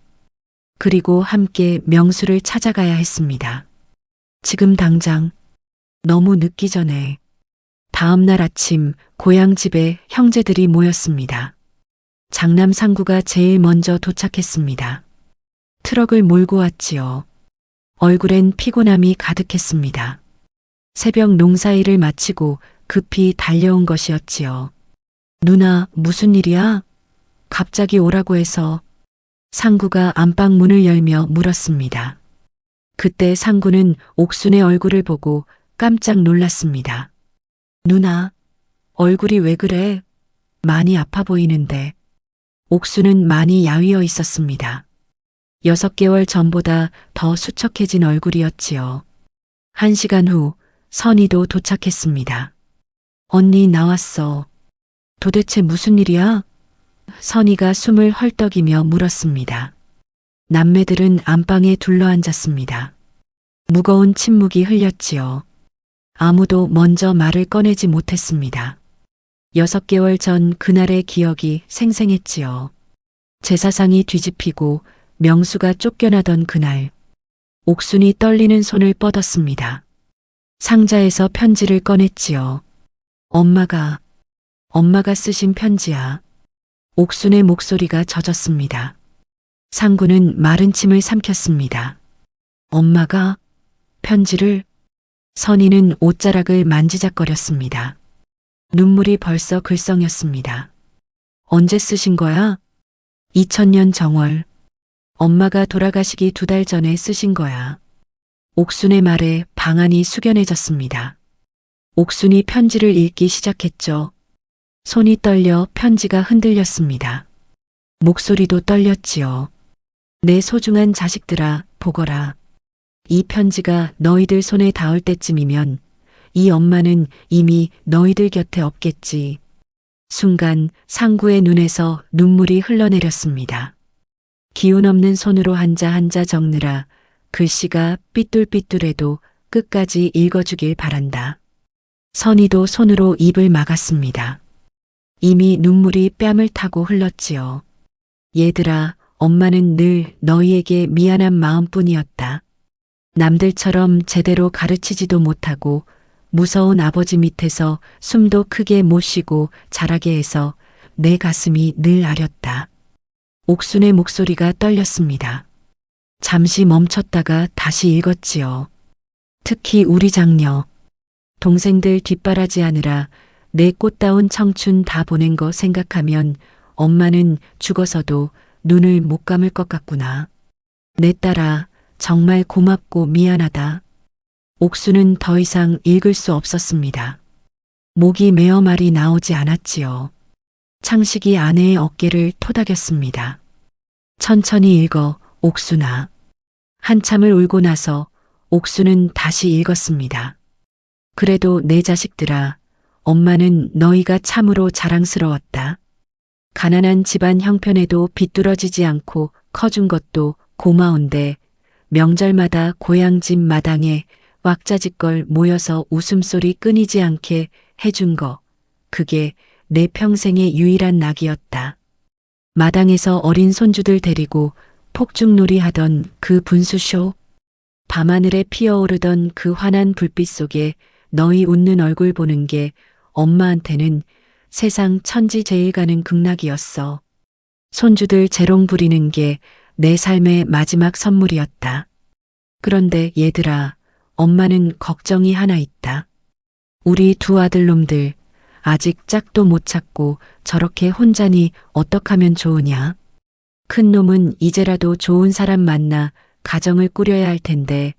그리고 함께 명수를 찾아가야 했습니다. 지금 당장, 너무 늦기 전에. 다음 날 아침 고향 집에 형제들이 모였습니다. 장남 상구가 제일 먼저 도착했습니다. 트럭을 몰고 왔지요. 얼굴엔 피곤함이 가득했습니다. 새벽 농사일을 마치고 급히 달려온 것이었지요. 누나, 무슨 일이야? 갑자기 오라고 해서. 상구가 안방 문을 열며 물었습니다. 그때 상구는 옥순의 얼굴을 보고 깜짝 놀랐습니다. 누나, 얼굴이 왜 그래? 많이 아파 보이는데. 옥순은 많이 야위어 있었습니다. 6개월 전보다 더 수척해진 얼굴이었지요. 1시간 후 선희도 도착했습니다. 언니 나왔어. 도대체 무슨 일이야? 선희가 숨을 헐떡이며 물었습니다. 남매들은 안방에 둘러앉았습니다. 무거운 침묵이 흘렸지요. 아무도 먼저 말을 꺼내지 못했습니다. 6개월 전 그날의 기억이 생생했지요. 제사상이 뒤집히고 명수가 쫓겨나던 그날, 옥순이 떨리는 손을 뻗었습니다. 상자에서 편지를 꺼냈지요. 엄마가 쓰신 편지야. 옥순의 목소리가 젖었습니다. 상구는 마른 침을 삼켰습니다. 엄마가 편지를? 선희는 옷자락을 만지작거렸습니다. 눈물이 벌써 글썽였습니다. 언제 쓰신 거야? 2000년 정월. 엄마가 돌아가시기 2달 전에 쓰신 거야. 옥순의 말에 방안이 숙연해졌습니다. 옥순이 편지를 읽기 시작했죠. 손이 떨려 편지가 흔들렸습니다. 목소리도 떨렸지요. 내 소중한 자식들아, 보거라. 이 편지가 너희들 손에 닿을 때쯤이면 이 엄마는 이미 너희들 곁에 없겠지. 순간 상구의 눈에서 눈물이 흘러내렸습니다. 기운 없는 손으로 한자 한자 적느라 글씨가 삐뚤삐뚤해도 끝까지 읽어주길 바란다. 선희도 손으로 입을 막았습니다. 이미 눈물이 뺨을 타고 흘렀지요. 얘들아, 엄마는 늘 너희에게 미안한 마음뿐이었다. 남들처럼 제대로 가르치지도 못하고 무서운 아버지 밑에서 숨도 크게 못 쉬고 자라게 해서 내 가슴이 늘 아렸다. 옥순의 목소리가 떨렸습니다. 잠시 멈췄다가 다시 읽었지요. 특히 우리 장녀. 동생들 뒷바라지하느라 내 꽃다운 청춘 다 보낸 거 생각하면 엄마는 죽어서도 눈을 못 감을 것 같구나. 내 딸아, 정말 고맙고 미안하다. 옥수는 더 이상 읽을 수 없었습니다. 목이 메어 말이 나오지 않았지요. 창식이 아내의 어깨를 토닥였습니다. 천천히 읽어, 옥순아. 한참을 울고 나서 옥수는 다시 읽었습니다. 그래도 내 자식들아, 엄마는 너희가 참으로 자랑스러웠다. 가난한 집안 형편에도 비뚤어지지 않고 커준 것도 고마운데 명절마다 고향 집 마당에 왁자지껄 모여서 웃음소리 끊이지 않게 해준 거, 그게 내 평생의 유일한 낙이었다. 마당에서 어린 손주들 데리고 폭죽놀이 하던 그 분수쇼, 밤하늘에 피어오르던 그 환한 불빛 속에 너희 웃는 얼굴 보는 게 엄마한테는 세상 천지제일 가는 극락이었어. 손주들 재롱 부리는 게 내 삶의 마지막 선물이었다. 그런데 얘들아, 엄마는 걱정이 하나 있다. 우리 두 아들놈들 아직 짝도 못 찾고 저렇게 혼자니 어떡하면 좋으냐? 큰 놈은 이제라도 좋은 사람 만나 가정을 꾸려야 할 텐데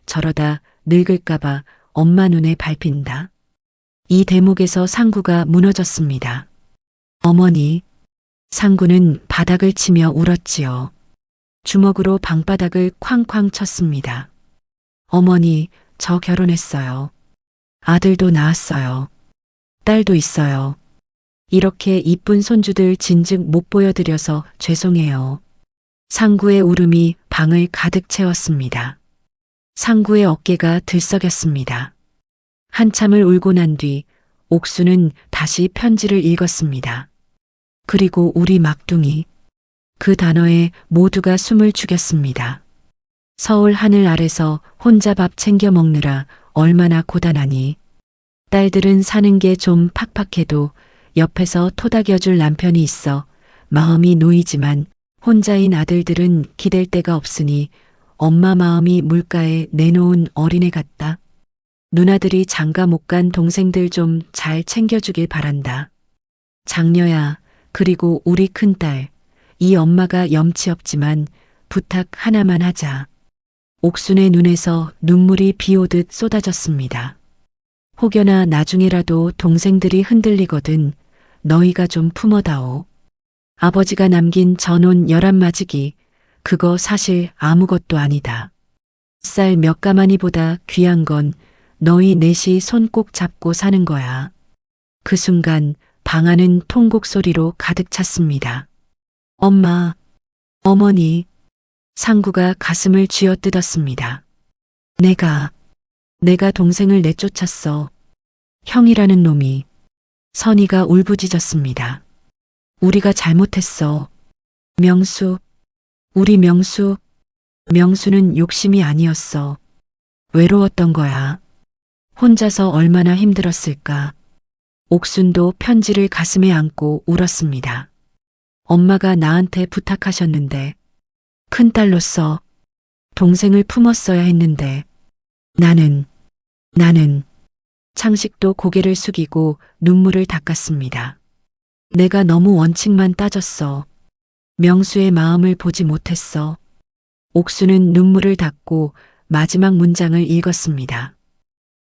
저러다 늙을까봐 엄마 눈에 밟힌다. 이 대목에서 상구가 무너졌습니다. 어머니, 상구는 바닥을 치며 울었지요. 주먹으로 방바닥을 쾅쾅 쳤습니다. 어머니, 저 결혼했어요. 아들도 낳았어요. 딸도 있어요. 이렇게 이쁜 손주들 진즉 못 보여드려서 죄송해요. 상구의 울음이 방을 가득 채웠습니다. 상구의 어깨가 들썩였습니다. 한참을 울고 난 뒤 옥수는 다시 편지를 읽었습니다. 그리고 우리 막둥이. 그 단어에 모두가 숨을 죽였습니다. 서울 하늘 아래서 혼자 밥 챙겨 먹느라 얼마나 고단하니. 딸들은 사는 게 좀 팍팍해도 옆에서 토닥여줄 남편이 있어 마음이 놓이지만 혼자인 아들들은 기댈 데가 없으니 엄마 마음이 물가에 내놓은 어린애 같다. 누나들이 장가 못 간 동생들 좀 잘 챙겨주길 바란다. 장녀야, 그리고 우리 큰딸, 이 엄마가 염치 없지만 부탁 하나만 하자. 옥순의 눈에서 눈물이 비오듯 쏟아졌습니다. 혹여나 나중에라도 동생들이 흔들리거든 너희가 좀 품어다오. 아버지가 남긴 전혼 11마지기, 그거 사실 아무것도 아니다. 쌀 몇 가마니보다 귀한 건 너희 넷이 손 꼭 잡고 사는 거야. 그 순간 방 안은 통곡 소리로 가득 찼습니다. 엄마, 어머니, 상구가 가슴을 쥐어뜯었습니다. 내가 동생을 내쫓았어. 형이라는 놈이. 선이가 울부짖었습니다. 우리가 잘못했어. 명수, 우리 명수. 명수는 욕심이 아니었어. 외로웠던 거야. 혼자서 얼마나 힘들었을까. 옥순도 편지를 가슴에 안고 울었습니다. 엄마가 나한테 부탁하셨는데 큰딸로서 동생을 품었어야 했는데 나는 창식도 고개를 숙이고 눈물을 닦았습니다. 내가 너무 원칙만 따졌어. 명수의 마음을 보지 못했어. 옥수는 눈물을 닦고 마지막 문장을 읽었습니다.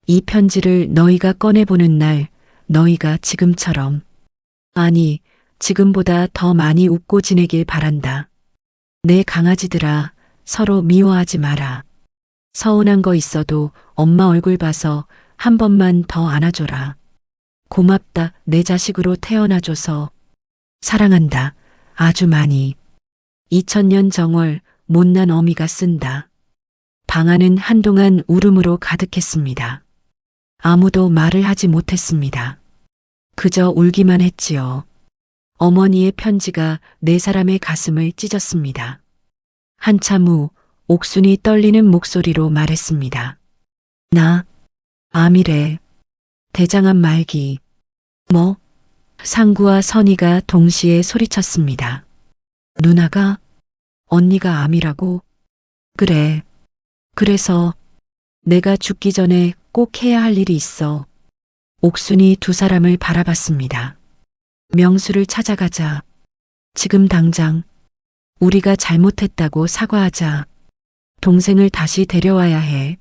이 편지를 너희가 꺼내보는 날 너희가 지금처럼, 아니 지금보다 더 많이 웃고 지내길 바란다. 내 강아지들아, 서로 미워하지 마라. 서운한 거 있어도 엄마 얼굴 봐서 한 번만 더 안아줘라. 고맙다, 내 자식으로 태어나줘서. 사랑한다, 아주 많이. 2000년 정월 못난 어미가 쓴다. 방 안은 한동안 울음으로 가득했습니다. 아무도 말을 하지 못했습니다. 그저 울기만 했지요. 어머니의 편지가 네 사람의 가슴을 찢었습니다. 한참 후 옥순이 떨리는 목소리로 말했습니다. 나 암이래. 대장암 말기. 뭐? 상구와 선이가 동시에 소리쳤습니다. 누나가? 언니가 암이라고? 그래. 그래서 내가 죽기 전에 꼭 해야 할 일이 있어. 옥순이 두 사람을 바라봤습니다. 명수를 찾아가자. 지금 당장. 우리가 잘못했다고 사과하자. 동생을 다시 데려와야 해.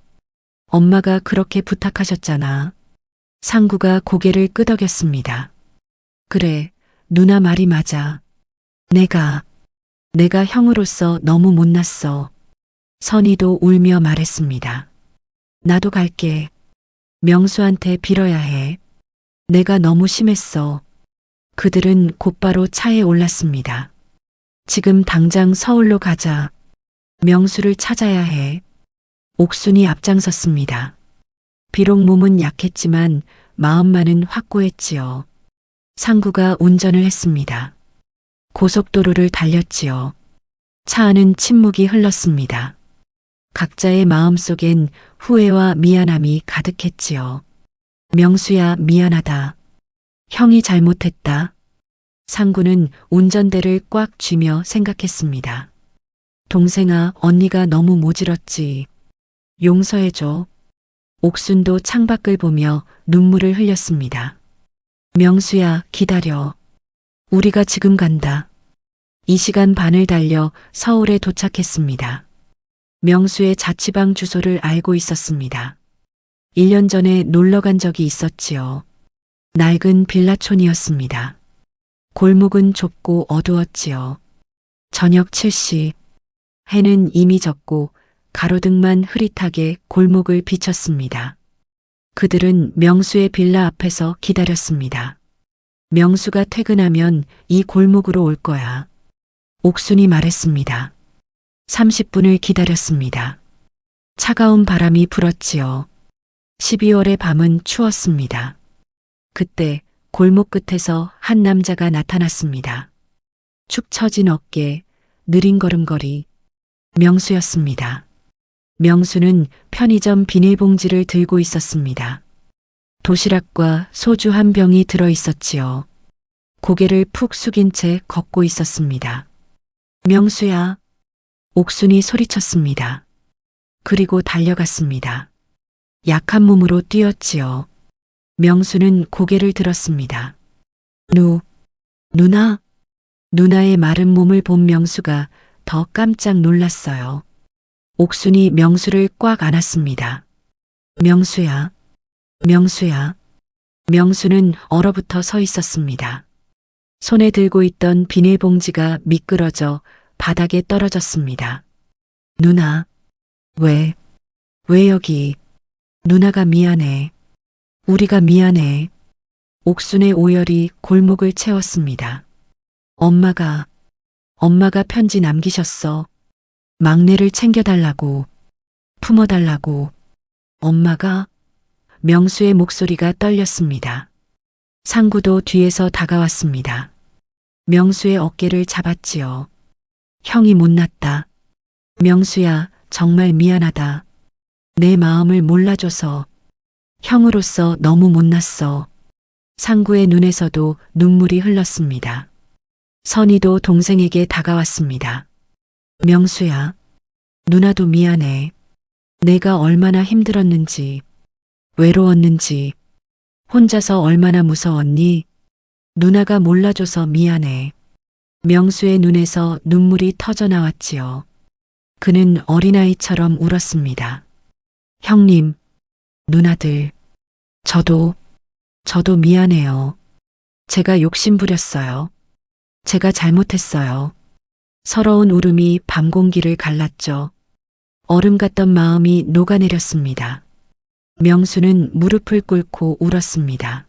엄마가 그렇게 부탁하셨잖아. 상구가 고개를 끄덕였습니다. 그래, 누나 말이 맞아. 내가 형으로서 너무 못났어. 선이도 울며 말했습니다. 나도 갈게. 명수한테 빌어야 해. 내가 너무 심했어. 그들은 곧바로 차에 올랐습니다. 지금 당장 서울로 가자. 명수를 찾아야 해. 옥순이 앞장섰습니다. 비록 몸은 약했지만 마음만은 확고했지요. 상구가 운전을 했습니다. 고속도로를 달렸지요. 차 안은 침묵이 흘렀습니다. 각자의 마음속엔 후회와 미안함이 가득했지요. 명수야, 미안하다. 형이 잘못했다. 상구는 운전대를 꽉 쥐며 생각했습니다. 동생아, 언니가 너무 모질었지. 용서해줘. 옥순도 창밖을 보며 눈물을 흘렸습니다. 명수야, 기다려. 우리가 지금 간다. 2시간 반을 달려 서울에 도착했습니다. 명수의 자취방 주소를 알고 있었습니다. 1년 전에 놀러 간 적이 있었지요. 낡은 빌라촌이었습니다. 골목은 좁고 어두웠지요. 저녁 7시, 해는 이미 졌고 가로등만 흐릿하게 골목을 비쳤습니다. 그들은 명수의 빌라 앞에서 기다렸습니다. 명수가 퇴근하면 이 골목으로 올 거야. 옥순이 말했습니다. 30분을 기다렸습니다. 차가운 바람이 불었지요. 12월의 밤은 추웠습니다. 그때 골목 끝에서 한 남자가 나타났습니다. 축 처진 어깨, 느린 걸음걸이, 명수였습니다. 명수는 편의점 비닐봉지를 들고 있었습니다. 도시락과 소주 한 병이 들어 있었지요. 고개를 푹 숙인 채 걷고 있었습니다. 명수야, 옥순이 소리쳤습니다. 그리고 달려갔습니다. 약한 몸으로 뛰었지요. 명수는 고개를 들었습니다. 누나? 누나의 마른 몸을 본 명수가 더 깜짝 놀랐어요. 옥순이 명수를 꽉 안았습니다. 명수야. 명수는 얼어붙어 서 있었습니다. 손에 들고 있던 비닐봉지가 미끄러져 바닥에 떨어졌습니다. 누나, 왜 여기? 누나가 미안해. 우리가 미안해. 옥순의 오열이 골목을 채웠습니다. 엄마가 편지 남기셨어. 막내를 챙겨달라고, 품어달라고. 엄마가? 명수의 목소리가 떨렸습니다. 상구도 뒤에서 다가왔습니다. 명수의 어깨를 잡았지요. 형이 못났다. 명수야, 정말 미안하다. 내 마음을 몰라줘서. 형으로서 너무 못났어. 상구의 눈에서도 눈물이 흘렀습니다. 선희도 동생에게 다가왔습니다. 명수야, 누나도 미안해. 내가 얼마나 힘들었는지, 외로웠는지, 혼자서 얼마나 무서웠니? 누나가 몰라줘서 미안해. 명수의 눈에서 눈물이 터져 나왔지요. 그는 어린아이처럼 울었습니다. 형님, 누나들, 저도 미안해요. 제가 욕심부렸어요. 제가 잘못했어요. 서러운 울음이 밤 공기를 갈랐죠. 얼음 같던 마음이 녹아내렸습니다. 명수는 무릎을 꿇고 울었습니다.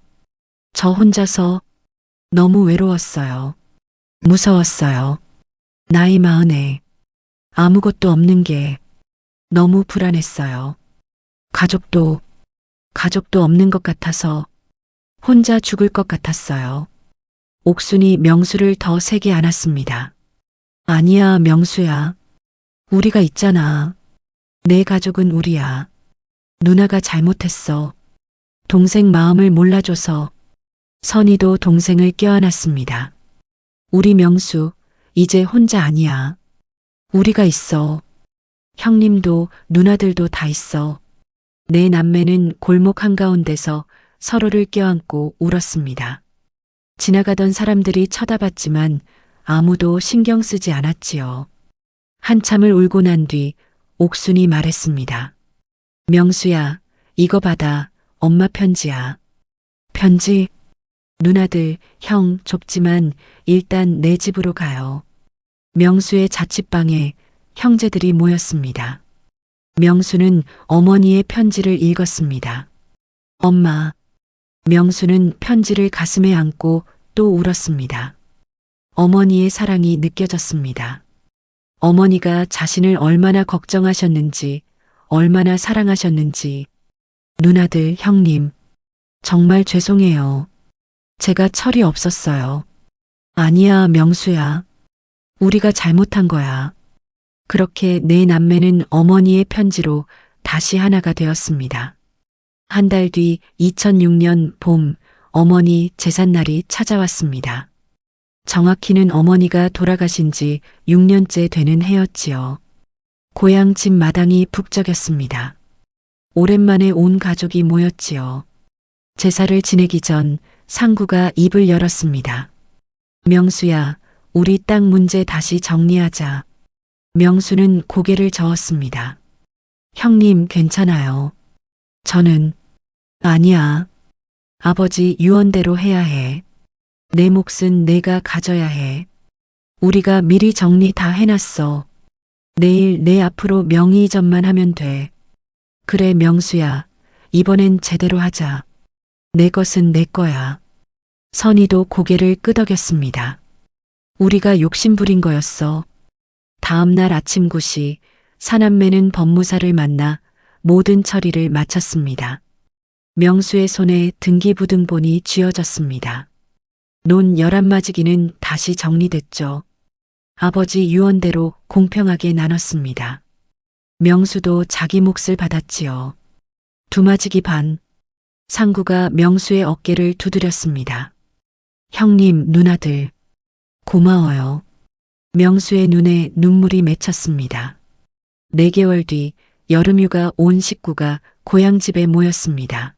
저 혼자서 너무 외로웠어요. 무서웠어요. 나이 40에 아무것도 없는 게 너무 불안했어요. 가족도 없는 것 같아서 혼자 죽을 것 같았어요. 옥순이 명수를 더 세게 안았습니다. 아니야, 명수야. 우리가 있잖아. 내 가족은 우리야. 누나가 잘못했어. 동생 마음을 몰라줘서. 선희도 동생을 껴안았습니다. 우리 명수, 이제 혼자 아니야. 우리가 있어. 형님도 누나들도 다 있어. 내 남매는 골목 한가운데서 서로를 껴안고 울었습니다. 지나가던 사람들이 쳐다봤지만 아무도 신경 쓰지 않았지요. 한참을 울고 난 뒤 옥순이 말했습니다. 명수야, 이거 받아. 엄마 편지야. 편지? 누나들, 형, 좁지만 일단 내 집으로 가요. 명수의 자취방에 형제들이 모였습니다. 명수는 어머니의 편지를 읽었습니다. 엄마. 명수는 편지를 가슴에 안고 또 울었습니다. 어머니의 사랑이 느껴졌습니다. 어머니가 자신을 얼마나 걱정하셨는지, 얼마나 사랑하셨는지. 누나들, 형님, 정말 죄송해요. 제가 철이 없었어요. 아니야, 명수야. 우리가 잘못한 거야. 그렇게 네 남매는 어머니의 편지로 다시 하나가 되었습니다. 한 달 뒤 2006년 봄, 어머니 제삿날이 찾아왔습니다. 정확히는 어머니가 돌아가신 지 6년째 되는 해였지요. 고향 집 마당이 북적였습니다. 오랜만에 온 가족이 모였지요. 제사를 지내기 전 상구가 입을 열었습니다. 명수야, 우리 땅 문제 다시 정리하자. 명수는 고개를 저었습니다. 형님, 괜찮아요. 저는, 아니야. 아버지 유언대로 해야 해. 내 몫은 내가 가져야 해. 우리가 미리 정리 다 해놨어. 내일 내 앞으로 명의 이전만 하면 돼. 그래, 명수야. 이번엔 제대로 하자. 내 것은 내 거야. 선희도 고개를 끄덕였습니다. 우리가 욕심부린 거였어. 다음 날 아침 9시 사남매는 법무사를 만나 모든 처리를 마쳤습니다. 명수의 손에 등기부등본이 쥐어졌습니다. 논 11마지기는 다시 정리됐죠. 아버지 유언대로 공평하게 나눴습니다. 명수도 자기 몫을 받았지요. 2마지기 반. 상구가 명수의 어깨를 두드렸습니다. 형님, 누나들, 고마워요. 명수의 눈에 눈물이 맺혔습니다. 4개월 뒤 여름휴가 온 식구가 고향집에 모였습니다.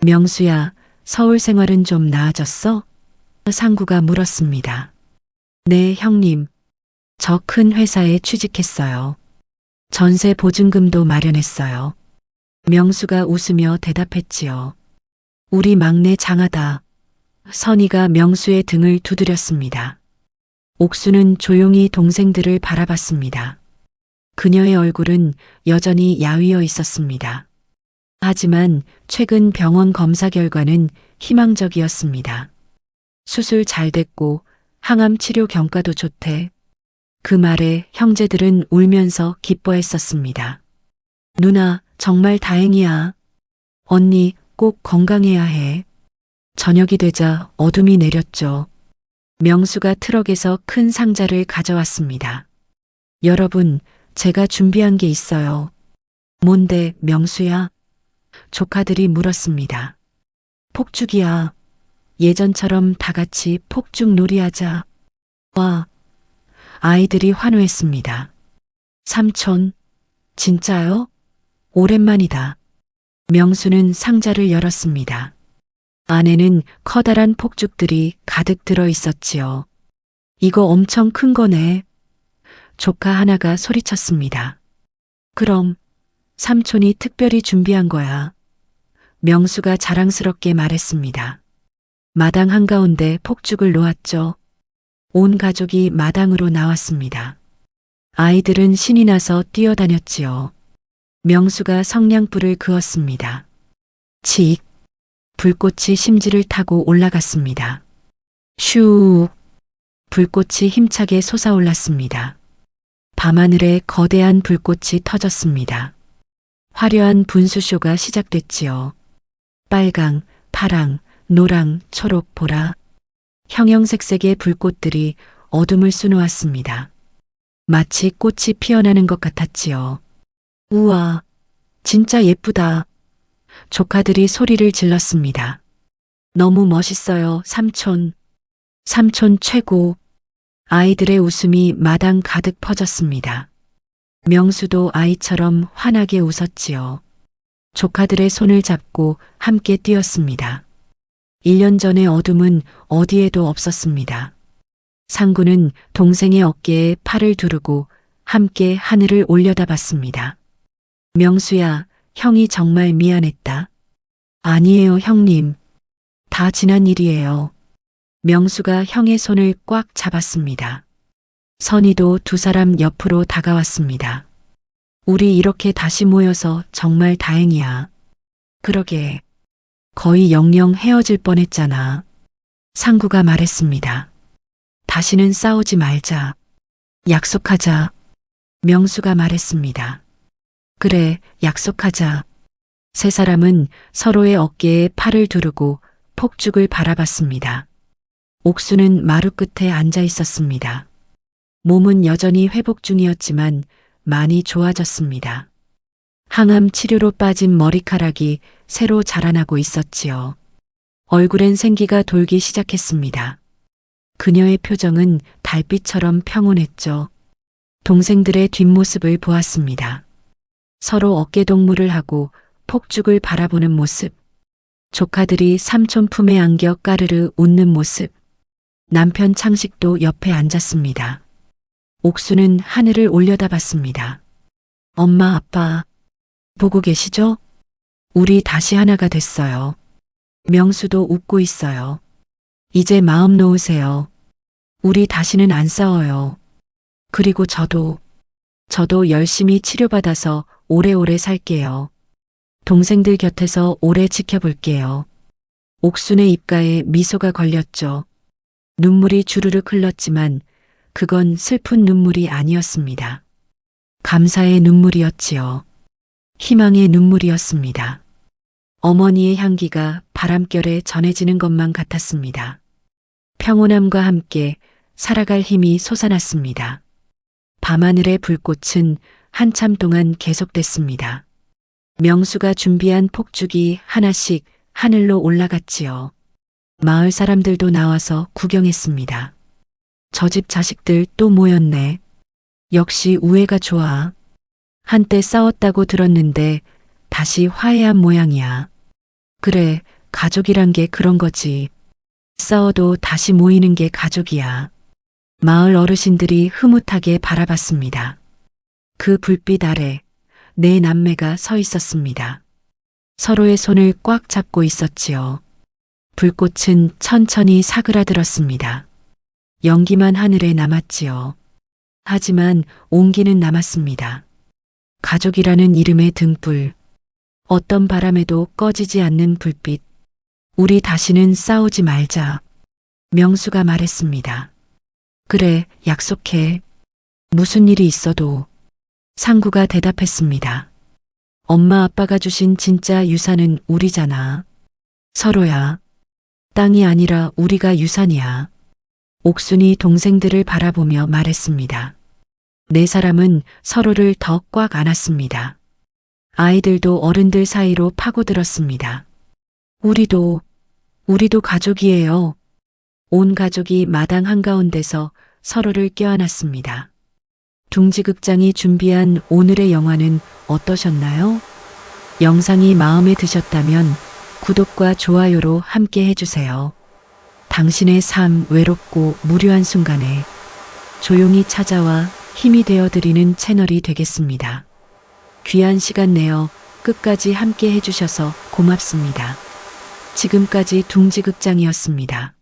명수야, 서울 생활은 좀 나아졌어? 상구가 물었습니다. 네, 형님. 저 큰 회사에 취직했어요. 전세 보증금도 마련했어요. 명수가 웃으며 대답했지요. 우리 막내 장하다. 선희가 명수의 등을 두드렸습니다. 옥수는 조용히 동생들을 바라봤습니다. 그녀의 얼굴은 여전히 야위어 있었습니다. 하지만 최근 병원 검사 결과는 희망적이었습니다. 수술 잘 됐고 항암 치료 경과도 좋대. 그 말에 형제들은 울면서 기뻐했었습니다. 누나, 정말 다행이야. 언니, 꼭 건강해야 해. 저녁이 되자 어둠이 내렸죠. 명수가 트럭에서 큰 상자를 가져왔습니다. 여러분, 제가 준비한 게 있어요. 뭔데, 명수야? 조카들이 물었습니다. 폭죽이야. 예전처럼 다 같이 폭죽 놀이하자. 와. 아이들이 환호했습니다. 삼촌, 진짜요? 오랜만이다. 명수는 상자를 열었습니다. 안에는 커다란 폭죽들이 가득 들어 있었지요. 이거 엄청 큰 거네. 조카 하나가 소리쳤습니다. 그럼 삼촌이 특별히 준비한 거야. 명수가 자랑스럽게 말했습니다. 마당 한가운데 폭죽을 놓았죠. 온 가족이 마당으로 나왔습니다. 아이들은 신이 나서 뛰어다녔지요. 명수가 성냥불을 그었습니다. 칙! 불꽃이 심지를 타고 올라갔습니다. 슈! 불꽃이 힘차게 솟아올랐습니다. 밤하늘에 거대한 불꽃이 터졌습니다. 화려한 분수쇼가 시작됐지요. 빨강, 파랑, 노랑, 초록, 보라. 형형색색의 불꽃들이 어둠을 수놓았습니다. 마치 꽃이 피어나는 것 같았지요. 우와, 진짜 예쁘다. 조카들이 소리를 질렀습니다. 너무 멋있어요, 삼촌. 삼촌 최고. 아이들의 웃음이 마당 가득 퍼졌습니다. 명수도 아이처럼 환하게 웃었지요. 조카들의 손을 잡고 함께 뛰었습니다. 1년 전의 어둠은 어디에도 없었습니다. 상구는 동생의 어깨에 팔을 두르고 함께 하늘을 올려다봤습니다. 명수야, 형이 정말 미안했다. 아니에요, 형님. 다 지난 일이에요. 명수가 형의 손을 꽉 잡았습니다. 선희도 2사람 옆으로 다가왔습니다. 우리 이렇게 다시 모여서 정말 다행이야. 그러게. 거의 영영 헤어질 뻔했잖아. 상구가 말했습니다. 다시는 싸우지 말자. 약속하자. 명수가 말했습니다. 그래, 약속하자. 3사람은 서로의 어깨에 팔을 두르고 폭죽을 바라봤습니다. 옥수는 마루 끝에 앉아 있었습니다. 몸은 여전히 회복 중이었지만 많이 좋아졌습니다. 항암 치료로 빠진 머리카락이 새로 자라나고 있었지요. 얼굴엔 생기가 돌기 시작했습니다. 그녀의 표정은 달빛처럼 평온했죠. 동생들의 뒷모습을 보았습니다. 서로 어깨동무를 하고 폭죽을 바라보는 모습. 조카들이 삼촌 품에 안겨 까르르 웃는 모습. 남편 창식도 옆에 앉았습니다. 옥수는 하늘을 올려다봤습니다. 엄마, 아빠, 보고 계시죠? 우리 다시 하나가 됐어요. 명수도 웃고 있어요. 이제 마음 놓으세요. 우리 다시는 안 싸워요. 그리고 저도 열심히 치료받아서 오래오래 살게요. 동생들 곁에서 오래 지켜볼게요. 옥순의 입가에 미소가 걸렸죠. 눈물이 주르륵 흘렀지만 그건 슬픈 눈물이 아니었습니다. 감사의 눈물이었지요. 희망의 눈물이었습니다. 어머니의 향기가 바람결에 전해지는 것만 같았습니다. 평온함과 함께 살아갈 힘이 솟아났습니다. 밤하늘의 불꽃은 한참 동안 계속됐습니다. 명수가 준비한 폭죽이 하나씩 하늘로 올라갔지요. 마을 사람들도 나와서 구경했습니다. 저 집 자식들 또 모였네. 역시 우애가 좋아. 한때 싸웠다고 들었는데 다시 화해한 모양이야. 그래, 가족이란 게 그런 거지. 싸워도 다시 모이는 게 가족이야. 마을 어르신들이 흐뭇하게 바라봤습니다. 그 불빛 아래 네 남매가 서 있었습니다. 서로의 손을 꽉 잡고 있었지요. 불꽃은 천천히 사그라들었습니다. 연기만 하늘에 남았지요. 하지만 온기는 남았습니다. 가족이라는 이름의 등불. 어떤 바람에도 꺼지지 않는 불빛. 우리 다시는 싸우지 말자. 명수가 말했습니다. 그래, 약속해. 무슨 일이 있어도. 상구가 대답했습니다. 엄마 아빠가 주신 진짜 유산은 우리잖아. 서로야. 땅이 아니라 우리가 유산이야. 옥순이 동생들을 바라보며 말했습니다. 네 사람은 서로를 더 꽉 안았습니다. 아이들도 어른들 사이로 파고들었습니다. 우리도 가족이에요. 온 가족이 마당 한가운데서 서로를 껴안았습니다. 둥지극장이 준비한 오늘의 영화는 어떠셨나요? 영상이 마음에 드셨다면 구독과 좋아요로 함께 해주세요. 당신의 삶 외롭고 무료한 순간에 조용히 찾아와 힘이 되어드리는 채널이 되겠습니다. 귀한 시간 내어 끝까지 함께 해주셔서 고맙습니다. 지금까지 둥지극장이었습니다.